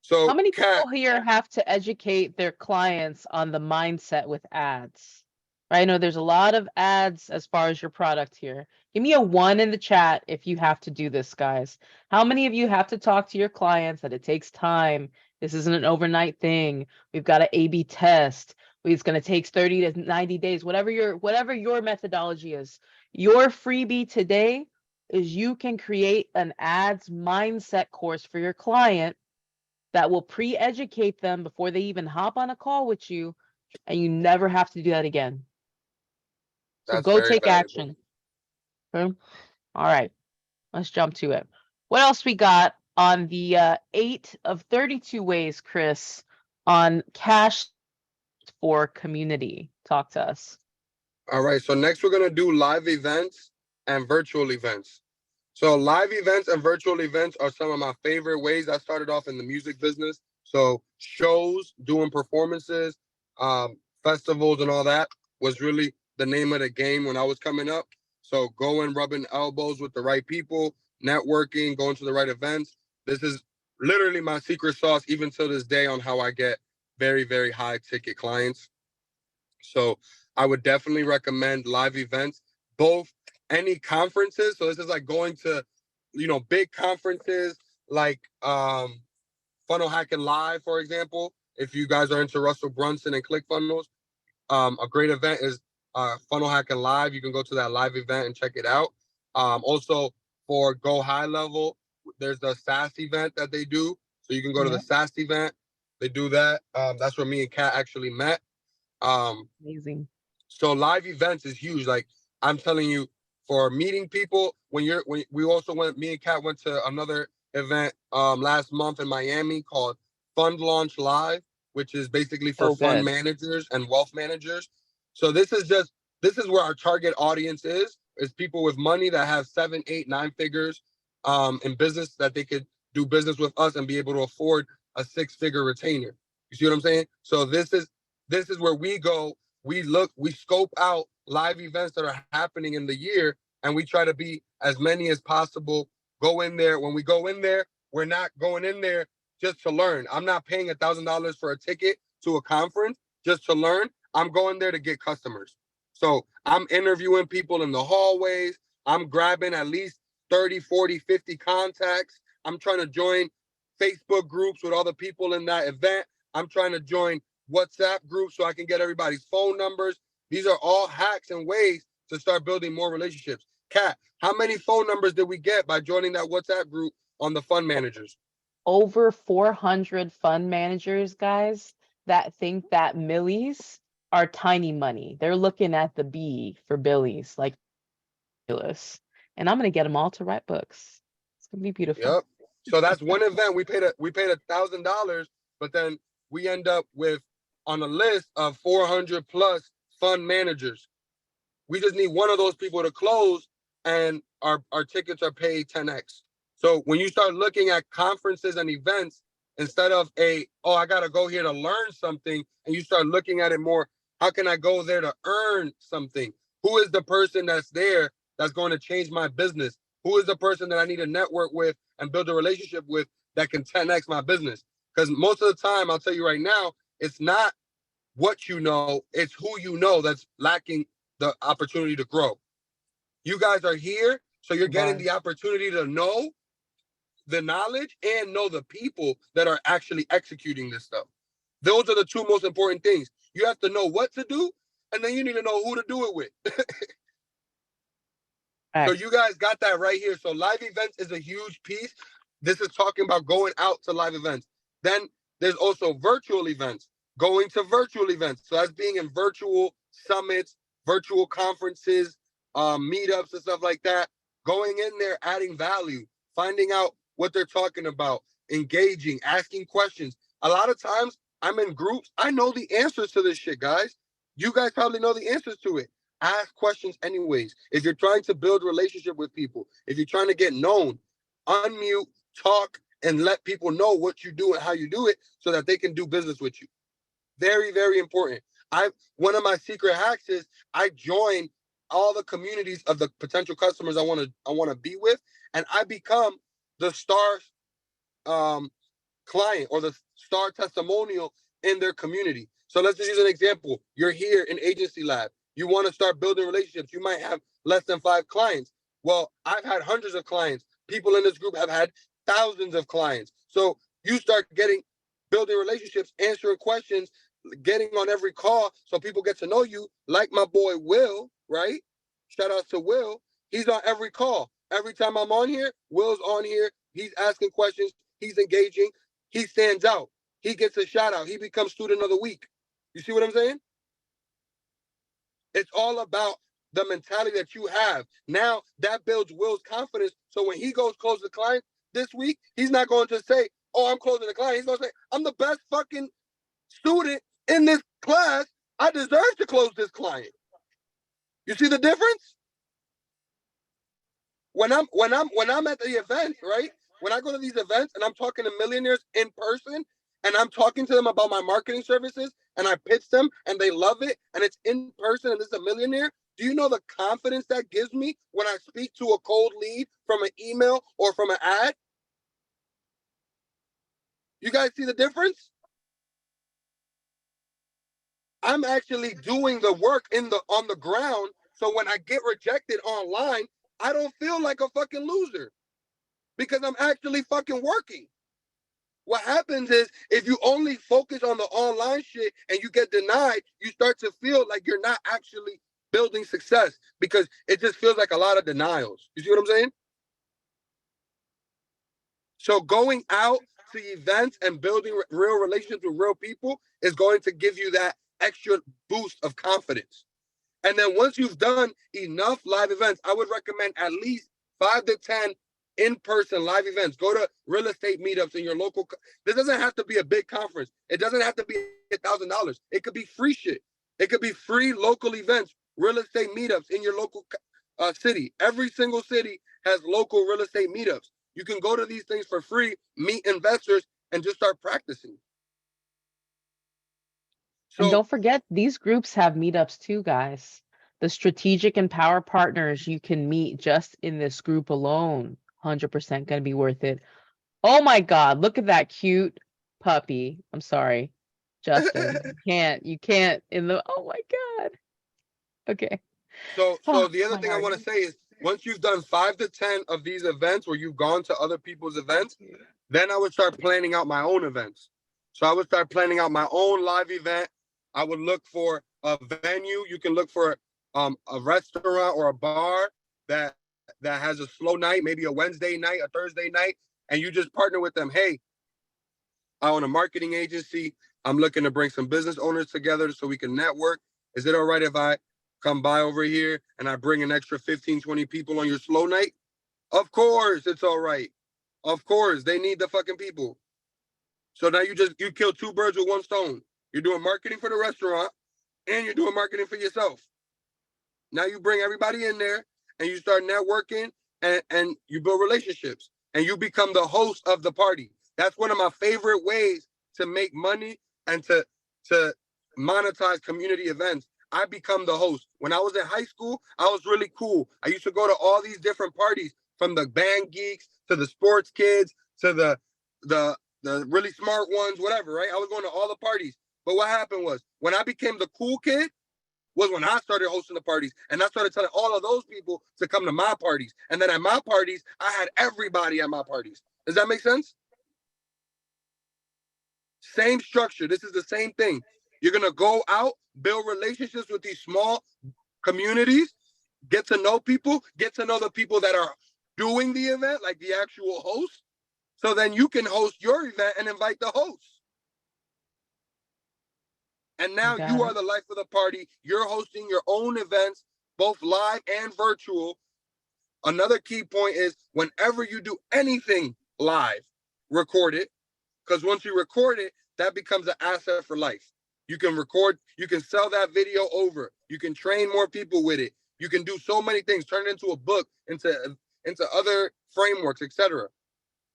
So How many Kat, people here have to educate their clients on the mindset with ads? I know there's a lot of ads as far as your product here. Give me a 1 in the chat if you have to do this, guys. How many of you have to talk to your clients that it takes time? This isn't an overnight thing. We've got to A/B test. It's going to take 30 to 90 days, whatever your methodology is. Your freebie today is you can create an ads mindset course for your client that will pre-educate them before they even hop on a call with you, and you never have to do that again. So that's go very take valuable. action. Okay? All right, let's jump to it. What else we got on the 8 of 32 ways, Chris, on cash for community? Talk to us. All right, so next we're gonna do live events and virtual events. So live events and virtual events are some of my favorite ways. I started off in the music business. So shows, doing performances, festivals and all that was really the name of the game when I was coming up. So going, rubbing elbows with the right people, networking, going to the right events. This is literally my secret sauce, even to this day, on how I get very, very high ticket clients. So I would definitely recommend live events, both any conferences. So this is like going to, big conferences like Funnel Hacking Live, for example. If you guys are into Russell Brunson and ClickFunnels, a great event is Funnel Hacking Live. You can go to that live event and check it out. Also for Go High Level, there's the SaaS event that they do. So you can go to the SaaS event. They do that. That's where me and Kat actually met. Amazing. So live events is huge. Like I'm telling you, for meeting people, when we also me and Kat went to another event last month in Miami called Fund Launch Live, which is basically for fund managers and wealth managers. So this is where our target audience is people with money that have 7, 8, 9 figures in business, that they could do business with us and be able to afford a 6-figure retainer. You see what I'm saying? So this is where we go. We scope out live events that are happening in the year, and we try to be as many as possible. Go in there. When we go in there, we're not going in there just to learn. I'm not paying $1,000 for a ticket to a conference just to learn. I'm going there to get customers. So I'm interviewing people in the hallways. I'm grabbing at least 30, 40, 50 contacts. I'm trying to join Facebook groups with all the people in that event. I'm trying to join WhatsApp groups so I can get everybody's phone numbers. These are all hacks and ways to start building more relationships. Kat, how many phone numbers did we get by joining that WhatsApp group on the fund managers? Over 400 fund managers, guys, that think that millies are tiny money. They're looking at the B for billies, like ridiculous. And I'm gonna get them all to write books. It's gonna be beautiful. Yep. So that's one event. We paid $1,000, but then we end up with on a list of 400 plus fund managers. We just need one of those people to close, and our tickets are paid 10x. So when you start looking at conferences and events, instead of I gotta go here to learn something, and you start looking at it more, how can I go there to earn something? Who is the person that's there that's going to change my business? Who is the person that I need to network with and build a relationship with that can 10x my business? Because most of the time, I'll tell you right now, it's not what you know, it's who you know that's lacking the opportunity to grow. You guys are here, so you're getting the opportunity to know the knowledge and know the people that are actually executing this stuff. Those are the two most important things. You have to know what to do, and then you need to know who to do it with. So you guys got that right here. So live events is a huge piece. This is talking about going out to live events. Then there's also virtual events, going to virtual events. So that's being in virtual summits, virtual conferences, meetups and stuff like that. Going in there, adding value, finding out what they're talking about, engaging, asking questions. A lot of times I'm in groups. I know the answers to this shit, guys. You guys probably know the answers to it. Ask questions anyways. If you're trying to build a relationship with people, if you're trying to get known, unmute, talk, and let people know what you do and how you do it so that they can do business with you. Very, very important. One of my secret hacks is I join all the communities of the potential customers I want to be with, and I become the star client or the star testimonial in their community. So let's just use an example. You're here in Agency Lab. You want to start building relationships. You might have less than 5 clients. Well, I've had hundreds of clients. People in this group have had thousands of clients. So you start building relationships, answering questions, getting on every call so people get to know you, like my boy Will, right? Shout out to Will. He's on every call. Every time I'm on here, Will's on here. He's asking questions. He's engaging. He stands out. He gets a shout out. He becomes student of the week. You see what I'm saying? It's all about the mentality that you have. Now that builds Will's confidence. So when he goes close the client this week, he's not going to say, "Oh, I'm closing the client." He's going to say, "I'm the best fucking student in this class. I deserve to close this client." You see the difference? When I'm at the event, right? When I go to these events and I'm talking to millionaires in person and I'm talking to them about my marketing services and I pitch them and they love it and it's in person and this is a millionaire, do you know the confidence that gives me when I speak to a cold lead from an email or from an ad? You guys see the difference? I'm actually doing the work on the ground, so when I get rejected online, I don't feel like a fucking loser because I'm actually fucking working. What happens is if you only focus on the online shit and you get denied, you start to feel like you're not actually building success because it just feels like a lot of denials. You see what I'm saying? So going out to events and building real relationships with real people is going to give you that extra boost of confidence. And then once you've done enough live events, I would recommend at least 5 to 10 in-person live events. Go to real estate meetups in your local. This doesn't have to be a big conference. It doesn't have to be $1,000. It could be free shit. It could be free local events, real estate meetups in your local city. Every single city has local real estate meetups. You can go to these things for free, meet investors, and just start practicing. And don't forget, these groups have meetups too, guys. The strategic and power partners you can meet just in this group alone, 100% going to be worth it. Oh my God, look at that cute puppy. I'm sorry, Justin. you can't in the, oh my God. Okay. So the other thing I want to say is once you've done 5 to 10 of these events where you've gone to other people's events, then I would start planning out my own events. So I would start planning out my own live event. I would look for a venue. You can look for a restaurant or a bar that has a slow night, maybe a Wednesday night, a Thursday night, and you just partner with them. Hey, I own a marketing agency. I'm looking to bring some business owners together so we can network. Is it all right if I come by over here and I bring an extra 15, 20 people on your slow night? Of course, it's all right. Of course, they need the fucking people. So now you kill 2 birds with 1 stone. You're doing marketing for the restaurant and you're doing marketing for yourself. Now you bring everybody in there and you start networking and you build relationships and you become the host of the party. That's one of my favorite ways to make money and to monetize community events. I become the host. When I was in high school, I was really cool. I used to go to all these different parties, from the band geeks to the sports kids to the really smart ones, whatever, right? I was going to all the parties. But what happened was, when I became the cool kid, was when I started hosting the parties. And I started telling all of those people to come to my parties. And then at my parties, I had everybody at my parties. Does that make sense? Same structure. This is the same thing. You're going to go out, build relationships with these small communities, get to know people, get to know the people that are doing the event, like the actual host. So then you can host your event and invite the host. And now you are the life of the party. You're hosting your own events, both live and virtual. Another key point is, whenever you do anything live, record it. Because once you record it, that becomes an asset for life. You can record, you can sell that video over. You can train more people with it. You can do so many things, turn it into a book, into other frameworks, etc.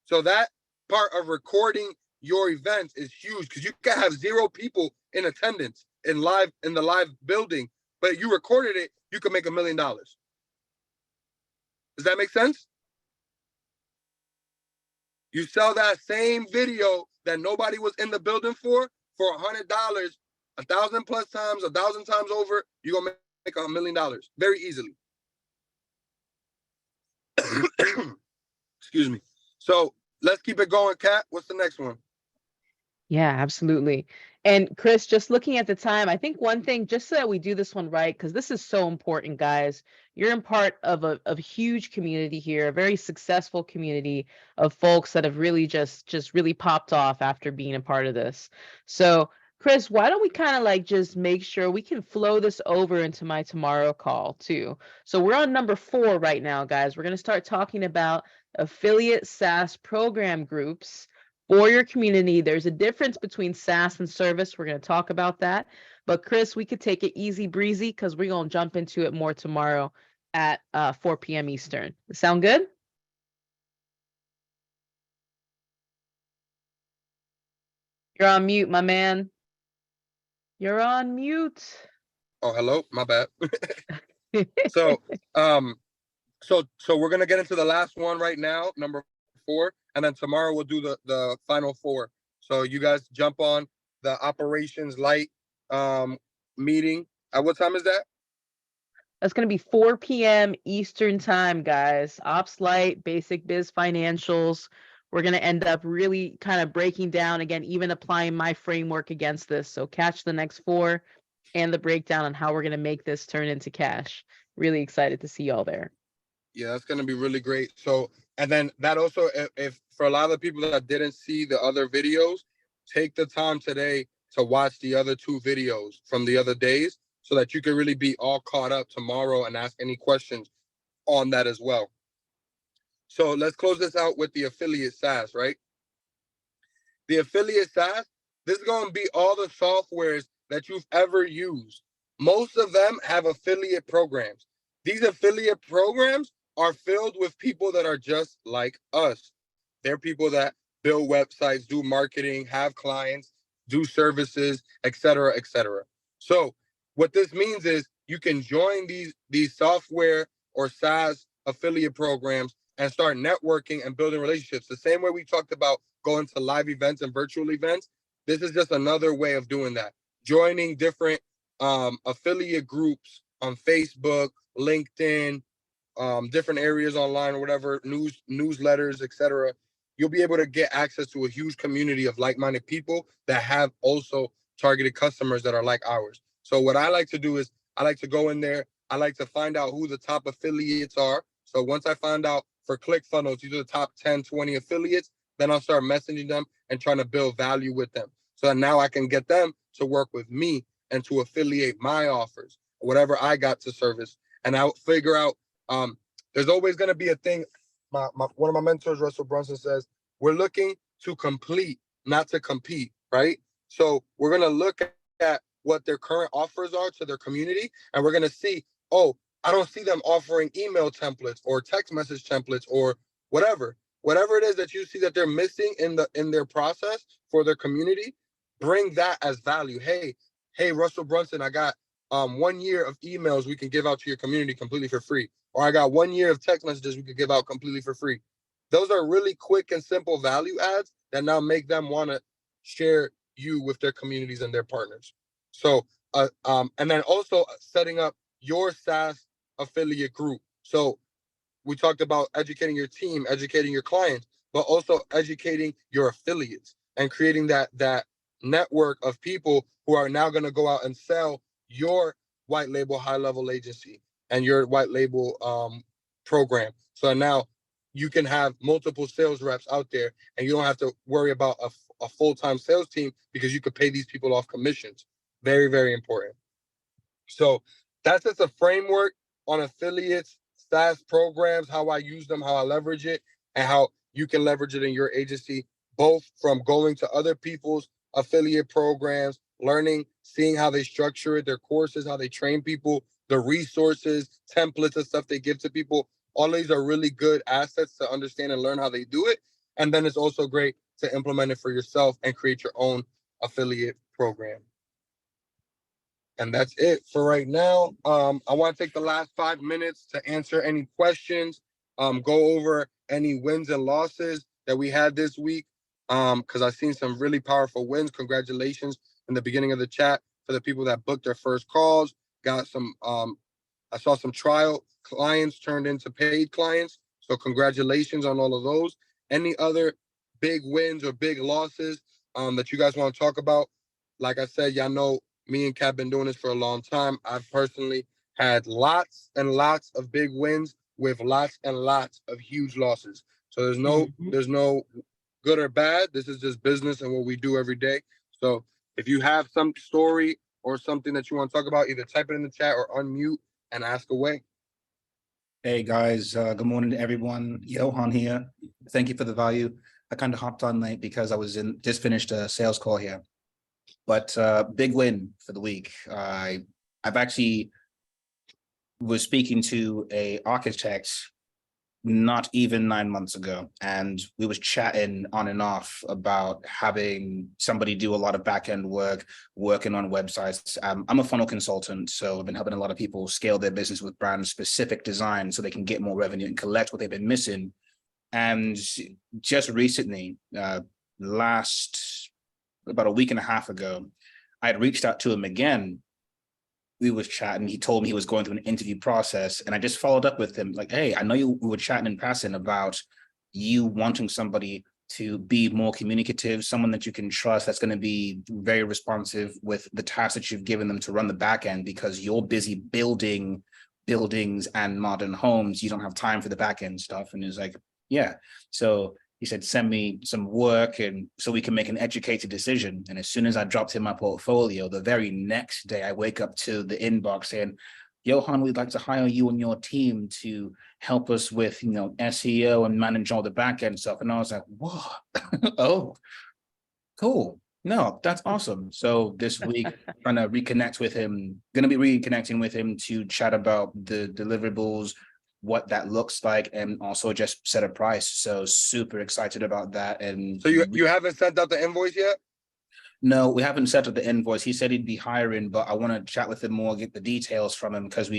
So that part of recording your events is huge, because you can have 0 people in attendance in the live building, but you recorded it, you can make $1 million. Does that make sense? You sell that same video that nobody was in the building for $100, 1,000 plus times, 1,000 times over, you're gonna make $1 million very easily. Excuse me. So let's keep it going, Kat. What's the next one? Yeah, absolutely. And Chris, just looking at the time, I think one thing, just so that we do this one right, because this is so important, guys. You're in part of a huge community here, a very successful community of folks that have really just really popped off after being a part of this. So, Chris, why don't we kind of like just make sure we can flow this over into my tomorrow call too. So we're on number 4 right now, guys. We're going to start talking about affiliate SaaS program groups for your community. There's a difference between SaaS and service. We're going to talk about that. But Chris, we could take it easy breezy, because we're going to jump into it more tomorrow at 4 p.m. Eastern. Sound good? You're on mute, my man. You're on mute. Oh, hello. My bad. So we're gonna get into the last one right now, number 4, and then tomorrow we'll do the final 4. So you guys jump on the Operations Light meeting. At what time is that? That's going to be 4 p.m. Eastern time, guys. Ops Light, Basic Biz Financials. We're going to end up really kind of breaking down, again, even applying my framework against this. So catch the next 4 and the breakdown on how we're going to make this turn into cash. Really excited to see y'all there. Yeah, that's going to be really great. So, and then that also, if for a lot of the people that didn't see the other videos, take the time today to watch the other 2 videos from the other days, so that you can really be all caught up tomorrow and ask any questions on that as well. So let's close this out with the affiliate SaaS, right? The affiliate SaaS, this is going to be all the softwares that you've ever used. Most of them have affiliate programs. These affiliate programs are filled with people that are just like us. They're people that build websites, do marketing, have clients, do services, etc., etc. So what this means is you can join these software or SaaS affiliate programs and start networking and building relationships. The same way we talked about going to live events and virtual events, this is just another way of doing that. Joining different affiliate groups on Facebook, LinkedIn, different areas online or whatever, newsletters, etc., you'll be able to get access to a huge community of like-minded people that have also targeted customers that are like ours. So what I like to do is I like to go in there. I like to find out who the top affiliates are. So once I find out for ClickFunnels, these are the top 10, 20 affiliates, then I'll start messaging them and trying to build value with them. So that now I can get them to work with me and to affiliate my offers, whatever I got to service. And I'll figure out, there's always going to be a thing. One of my mentors, Russell Brunson, says, we're looking to complete, not to compete, right? So we're going to look at what their current offers are to their community, and we're going to see, oh, I don't see them offering email templates or text message templates or whatever it is that you see that they're missing in their process for their community. Bring that as value. Hey, Russell Brunson, I got 1 year of emails we can give out to your community completely for free. Or I got 1 year of text messages we could give out completely for free. Those are really quick and simple value adds that now make them want to share you with their communities and their partners. So, and then also setting up your SaaS affiliate group. So we talked about educating your team, educating your clients, but also educating your affiliates and creating that network of people who are now going to go out and sell your white label high level agency and your white label program. So now you can have multiple sales reps out there and you don't have to worry about a full-time sales team because you could pay these people off commissions. Very, very important. So that's just a framework on affiliates, SaaS programs, how I use them, how I leverage it, and how you can leverage it in your agency, both from going to other people's affiliate programs, learning, seeing how they structure it, their courses, how they train people, the resources, templates and stuff they give to people. All these are really good assets to understand and learn how they do it. And then it's also great to implement it for yourself and create your own affiliate program. And that's it for right now. I want to take the last 5 minutes to answer any questions, go over any wins and losses that we had this week, because I've seen some really powerful wins. Congratulations in the beginning of the chat for the people that booked their first calls. Got some, I saw some trial clients turned into paid clients. So congratulations on all of those. Any other big wins or big losses that you guys want to talk about? Like I said, y'all know me and Kat been doing this for a long time. I've personally had lots and lots of big wins with lots and lots of huge losses. So there's no good or bad. This is just business and what we do every day. So if you have some story or something that you want to talk about, either type it in the chat or unmute and ask away. Hey guys, good morning to everyone. Johan here. Thank you for the value. I kind of hopped on late because I was just finished a sales call here. But big win for the week. I've actually was speaking to a architect not even 9 months ago, and we was chatting on and off about having somebody do a lot of back-end work, working on websites. I'm a funnel consultant, so I've been helping a lot of people scale their business with brand-specific design so they can get more revenue and collect what they've been missing. And just recently, about a week and a half ago, I had reached out to him again. We was chatting. He told me he was going through an interview process, and I just followed up with him like, hey, I know we were chatting in passing about you wanting somebody to be more communicative, someone that you can trust, that's going to be very responsive with the tasks that you've given them to run the back end, because you're busy building buildings and modern homes. You don't have time for the back end stuff. And he's like, yeah. So he said, send me some work and so we can make an educated decision. And as soon as I dropped in my portfolio, the very next day I wake up to the inbox saying, Johan, we'd like to hire you and your team to help us with, SEO and manage all the back end stuff. And I was like, whoa, oh, cool. No, that's awesome. So this week, trying to reconnect with him, going to be reconnecting with him to chat about the deliverables, what that looks like, and also just set a price. So super excited about that. And so you haven't sent out the invoice yet? No, we haven't set up the invoice. He said he'd be hiring, but I want to chat with him more, get the details from him, because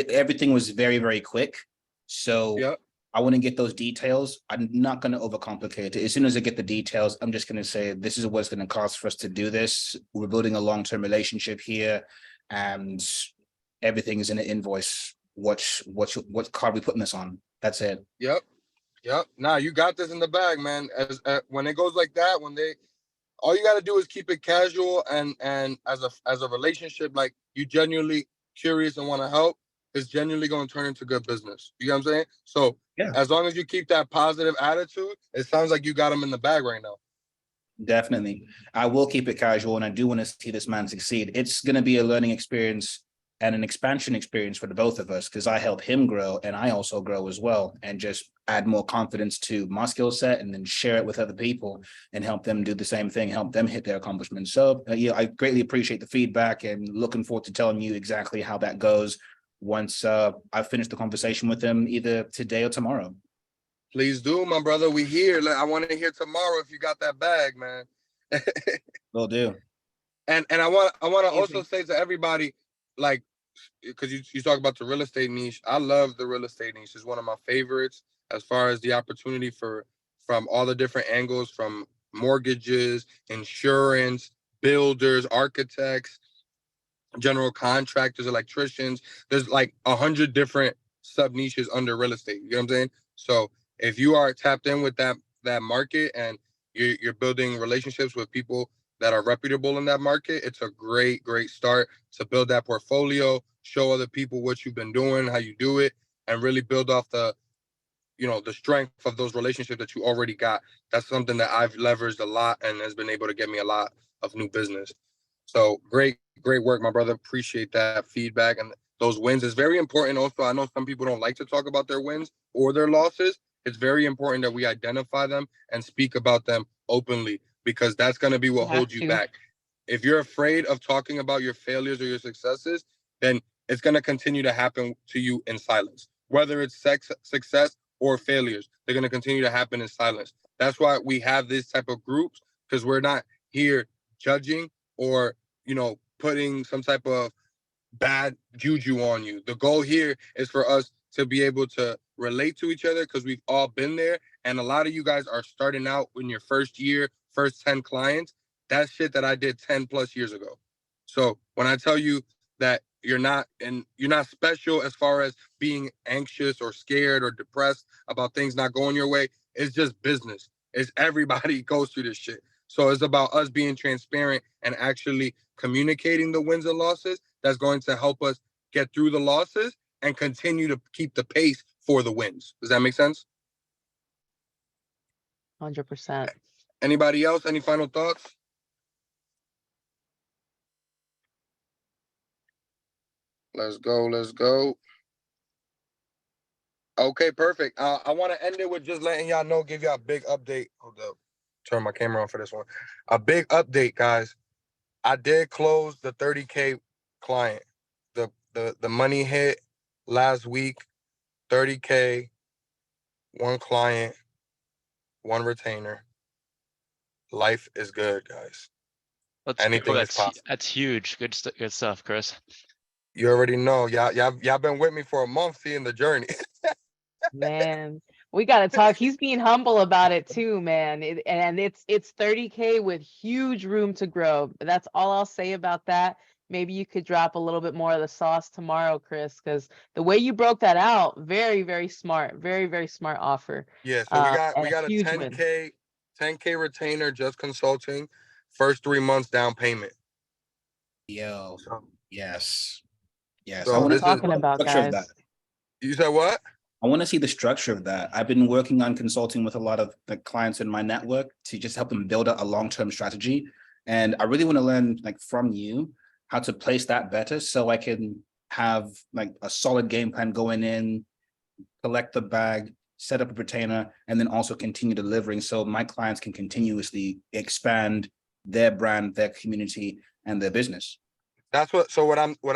everything was very, very quick. So yep. I want to get those details. I'm not going to overcomplicate it. As soon as I get the details, I'm just going to say, this is what it's going to cost for us to do this. We're building a long-term relationship here, and everything is in an invoice what card we putting this on. That's it. Yep. Nah, you got this in the bag, man. As when it goes like that, all you got to do is keep it casual and as a relationship, like you genuinely curious and want to help, it's genuinely going to turn into good business. You know what I'm saying? So Yeah. as long as you keep that positive attitude, it sounds like you got them in the bag right now. Definitely. I will keep it casual, and I do want to see this man succeed. It's going to be a learning experience and an expansion experience for the both of us, because I help him grow and I also grow as well, and just add more confidence to my skill set and then share it with other people and help them do the same thing, help them hit their accomplishments. So yeah, I greatly appreciate the feedback and looking forward to telling you exactly how that goes once I finish the conversation with him either today or tomorrow. Please do, my brother. We here. I want to hear tomorrow if you got that bag, man. Will do. And I want to also say to everybody, like, because you talk about the real estate niche. I love the real estate niche. It's one of my favorites as far as the opportunity from all the different angles, from mortgages, insurance, builders, architects, general contractors, electricians. There's like 100 different sub niches under real estate. You know what I'm saying? So if you are tapped in with that market and you're building relationships with people that are reputable in that market, it's a great start to build that portfolio, show other people what you've been doing, how you do it, and really build off the strength of those relationships that you already got. That's something that I've leveraged a lot and has been able to get me a lot of new business. So great work, my brother. Appreciate that feedback and those wins. It's very important. Also, I know some people don't like to talk about their wins or their losses. It's very important that we identify them and speak about them openly, because that's going to be what holds you back. If you're afraid of talking about your failures or your successes, then it's going to continue to happen to you in silence. Whether it's success or failures, they're going to continue to happen in silence. That's why we have this type of groups, because we're not here judging or putting some type of bad juju on you. The goal here is for us to be able to relate to each other, because we've all been there. And a lot of you guys are starting out in your first year, first 10 clients. That's shit that I did 10 plus years ago. So when I tell you that you're not special as far as being anxious or scared or depressed about things not going your way, it's just business. It's everybody goes through this shit. So it's about us being transparent and actually communicating the wins and losses. That's going to help us get through the losses and continue to keep the pace for the wins. Does that make sense? 100%. Anybody else? Any final thoughts? Let's go. Okay, perfect. I want to end it with just letting y'all know, give y'all a big update. Hold up. Turn my camera on for this one. A big update, guys. I did close the 30K client. The money hit last week. 30K, one client, one retainer. Life is good, guys. Anything is possible. That's huge. Good stuff, Chris. You already know. Y'all been with me for a month seeing the journey. Man, we got to talk. He's being humble about it too, man. It's 30K with huge room to grow. That's all I'll say about that. Maybe you could drop a little bit more of the sauce tomorrow, Chris, because the way you broke that out, very, very smart. Very, very smart offer. Yeah, so we got a huge win. 10K retainer, just consulting, first 3 months down payment. Yo, yes. So I want to talking about, guys. that. You said what? I want to see the structure of that. I've been working on consulting with a lot of the clients in my network to just help them build a long-term strategy. And I really want to learn from you how to place that better, so I can have a solid game plan going in, collect the bag, set up a retainer, and then also continue delivering, so my clients can continuously expand their brand, their community, and their business. That's what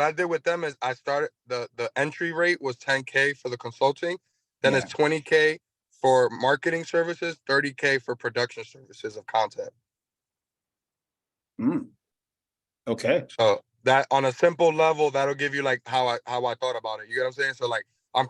I did with them is I started the entry rate was 10K for the consulting, then it's 20K for marketing services, 30K for production services of content. Okay. So that on a simple level, that'll give you how I thought about it. You get what I'm saying? So I'm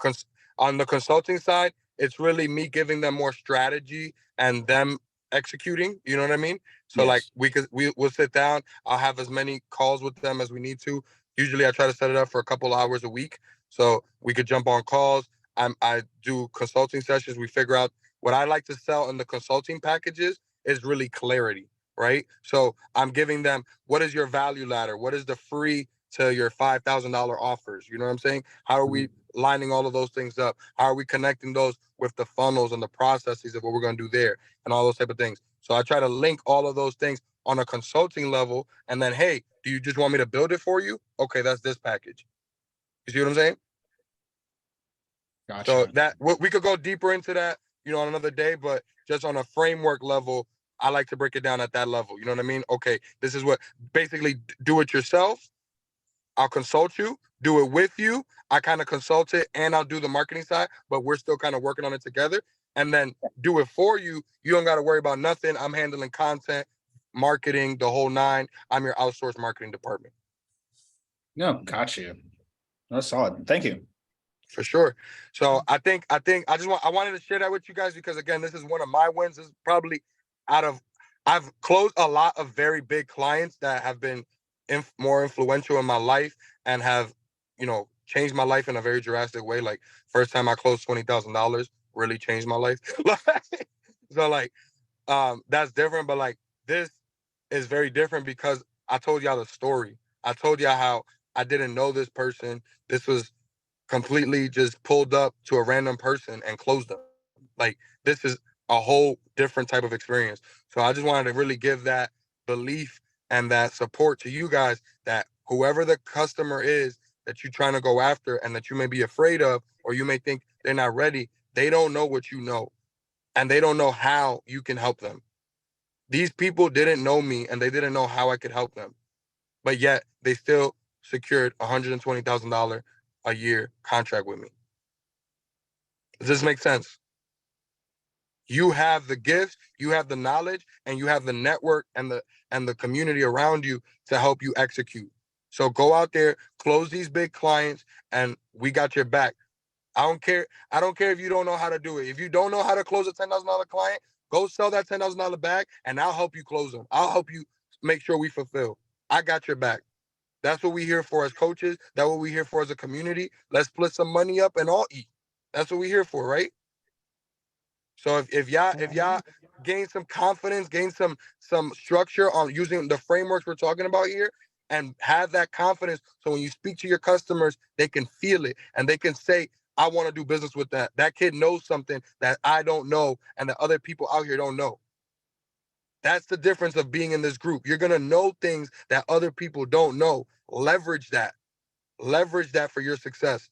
on the consulting side, it's really me giving them more strategy and them executing. You know what I mean? So Yes. we'll sit down. I'll have as many calls with them as we need to. Usually I try to set it up for a couple hours a week. So we could jump on calls. I do consulting sessions. We figure out what I like to sell in the consulting packages is really clarity, right? So I'm giving them, what is your value ladder? What is the free to your $5,000 offers? You know what I'm saying? How are we lining all of those things up? How are we connecting those with the funnels and the processes of what we're going to do there and all those type of things? So I try to link all of those things on a consulting level, and then, hey, do you just want me to build it for you? Okay, that's this package. You see what I'm saying? So Gotcha. that we could go deeper into that, on another day, but just on a framework level, I like to break it down at that level. You know what I mean? Okay, this is what basically do it yourself. I'll consult you, do it with you. I kind of consult it and I'll do the marketing side, but we're still kind of working on it together. And then do it for you. You don't got to worry about nothing. I'm handling content, marketing, the whole nine. I'm your outsourced marketing department. No, got you. That's solid. Thank you. For sure. So I wanted to share that with you guys because, again, this is one of my wins. This is probably I've closed a lot of very big clients that have been more influential in my life and have, changed my life in a very drastic way. Like, first time I closed $20,000 really changed my life. So like, that's different, but like, this is very different because I told y'all the story. I told y'all how I didn't know this person. This was completely just pulled up to a random person and closed them. Like, this is a whole different type of experience. So I just wanted to really give that belief and that support to you guys that whoever the customer is that you're trying to go after and that you may be afraid of, or you may think they're not ready, they don't know what you know, and they don't know how you can help them. These people didn't know me and they didn't know how I could help them, but yet they still secured $120,000 a year contract with me. Does this make sense? You have the gifts, you have the knowledge, and you have the network and the community around you to help you execute. So go out there, close these big clients, and we got your back. I don't care if you don't know how to do it. If you don't know how to close a $10,000 client, go sell that $10,000 bag, and I'll help you close them. I'll help you make sure we fulfill. I got your back. That's what we're here for as coaches. That's what we're here for as a community. Let's split some money up and all eat. That's what we're here for, right? So if y'all gain some confidence, gain some structure on using the frameworks we're talking about here, and have that confidence, so when you speak to your customers, they can feel it and they can say, I want to do business with that. That kid knows something that I don't know and that other people out here don't know. That's the difference of being in this group. You're gonna know things that other people don't know. Leverage that. Leverage that for your success.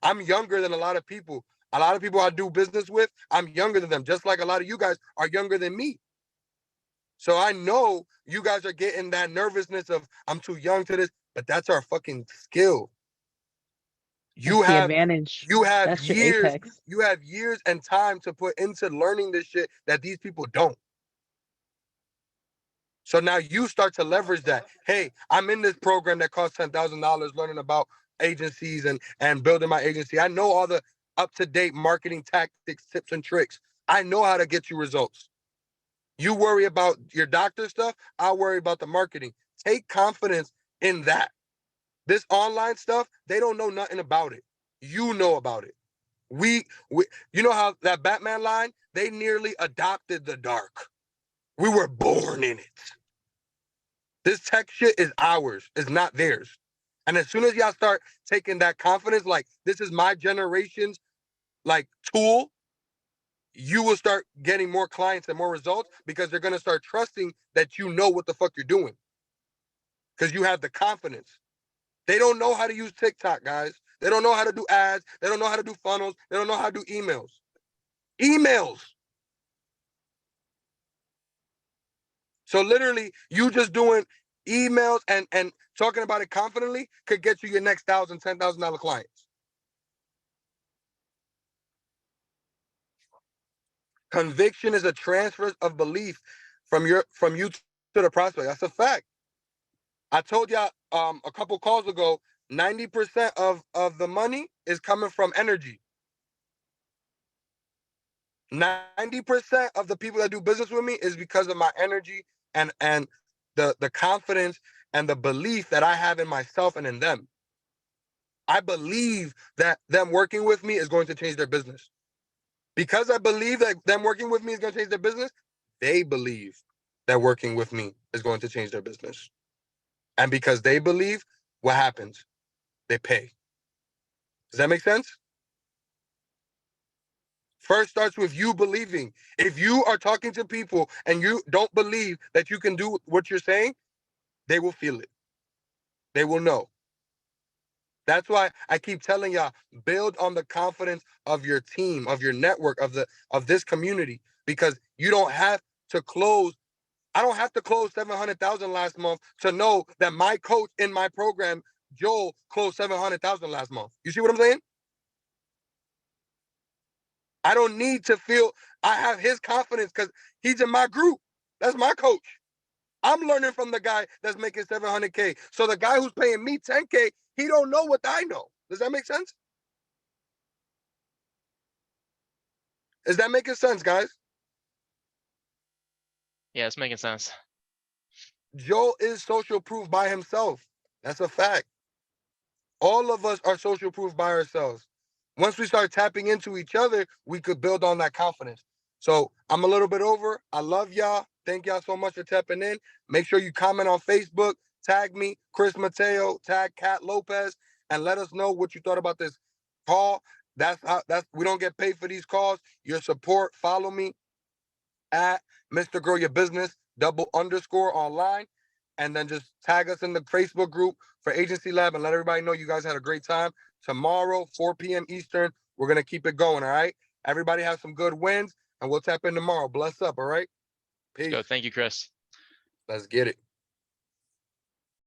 I'm younger than a lot of people. A lot of people I do business with, I'm younger than them, just like a lot of you guys are younger than me. So I know you guys are getting that nervousness of, I'm too young to this, but that's our fucking skill. That's the advantage. You have That's your years, apex. you have years and time to put into learning this shit that these people don't. So now you start to leverage that. Hey, I'm in this program that costs $10,000 learning about agencies and building my agency. I know all the up-to-date marketing tactics, tips, and tricks. I know how to get you results. You worry about your doctor stuff, I'll worry about the marketing. Take confidence in that. This online stuff, they don't know nothing about it. You know about it. We you know how that Batman line, they nearly adopted the dark. We were born in it. This tech shit is ours. It's not theirs. And as soon as y'all start taking that confidence, like, this is my generation's like tool, you will start getting more clients and more results because they're going to start trusting that you know what the fuck you're doing. Because you have the confidence. They don't know how to use TikTok, guys. They don't know how to do ads. They don't know how to do funnels. They don't know how to do emails. Emails. So literally, you just doing emails and talking about it confidently could get you your next $1,000, $10,000 clients. Conviction is a transfer of belief from you to the prospect. That's a fact. I told y'all a couple calls ago, 90% of the money is coming from energy. 90% of the people that do business with me is because of my energy and the confidence and the belief that I have in myself and in them. I believe that them working with me is going to change their business. Because I believe that them working with me is going to change their business, they believe that working with me is going to change their business. And because they believe, what happens? They pay. Does that make sense? First starts with you believing. If you are talking to people and you don't believe that you can do what you're saying, they will feel it. They will know. That's why I keep telling y'all, build on the confidence of your team, of your network, of this community, because you don't have to close. I don't have to close 700,000 last month to know that my coach in my program, Joel, closed 700,000 last month. You see what I'm saying? I don't need to feel I have his confidence because he's in my group. That's my coach. I'm learning from the guy that's making 700K. So the guy who's paying me 10K, he don't know what I know. Does that make sense? Is that making sense, guys? Yeah, it's making sense. Joel is social proof by himself. That's a fact. All of us are social proof by ourselves. Once we start tapping into each other, we could build on that confidence. So I'm a little bit over. I love y'all. Thank y'all so much for tapping in. Make sure you comment on Facebook, tag me, Chris Mateo, tag Kat Lopez, and let us know what you thought about this call. We don't get paid for these calls. Your support, follow me at Mr. Grow Your Business __ online, and then just tag us in the Facebook group for Agency Lab and let everybody know you guys had a great time. Tomorrow, 4 p.m. Eastern, we're gonna keep it going. All right. Everybody have some good wins, and we'll tap in tomorrow. Bless up. All right. Peace. Go. Thank you, Chris. Let's get it.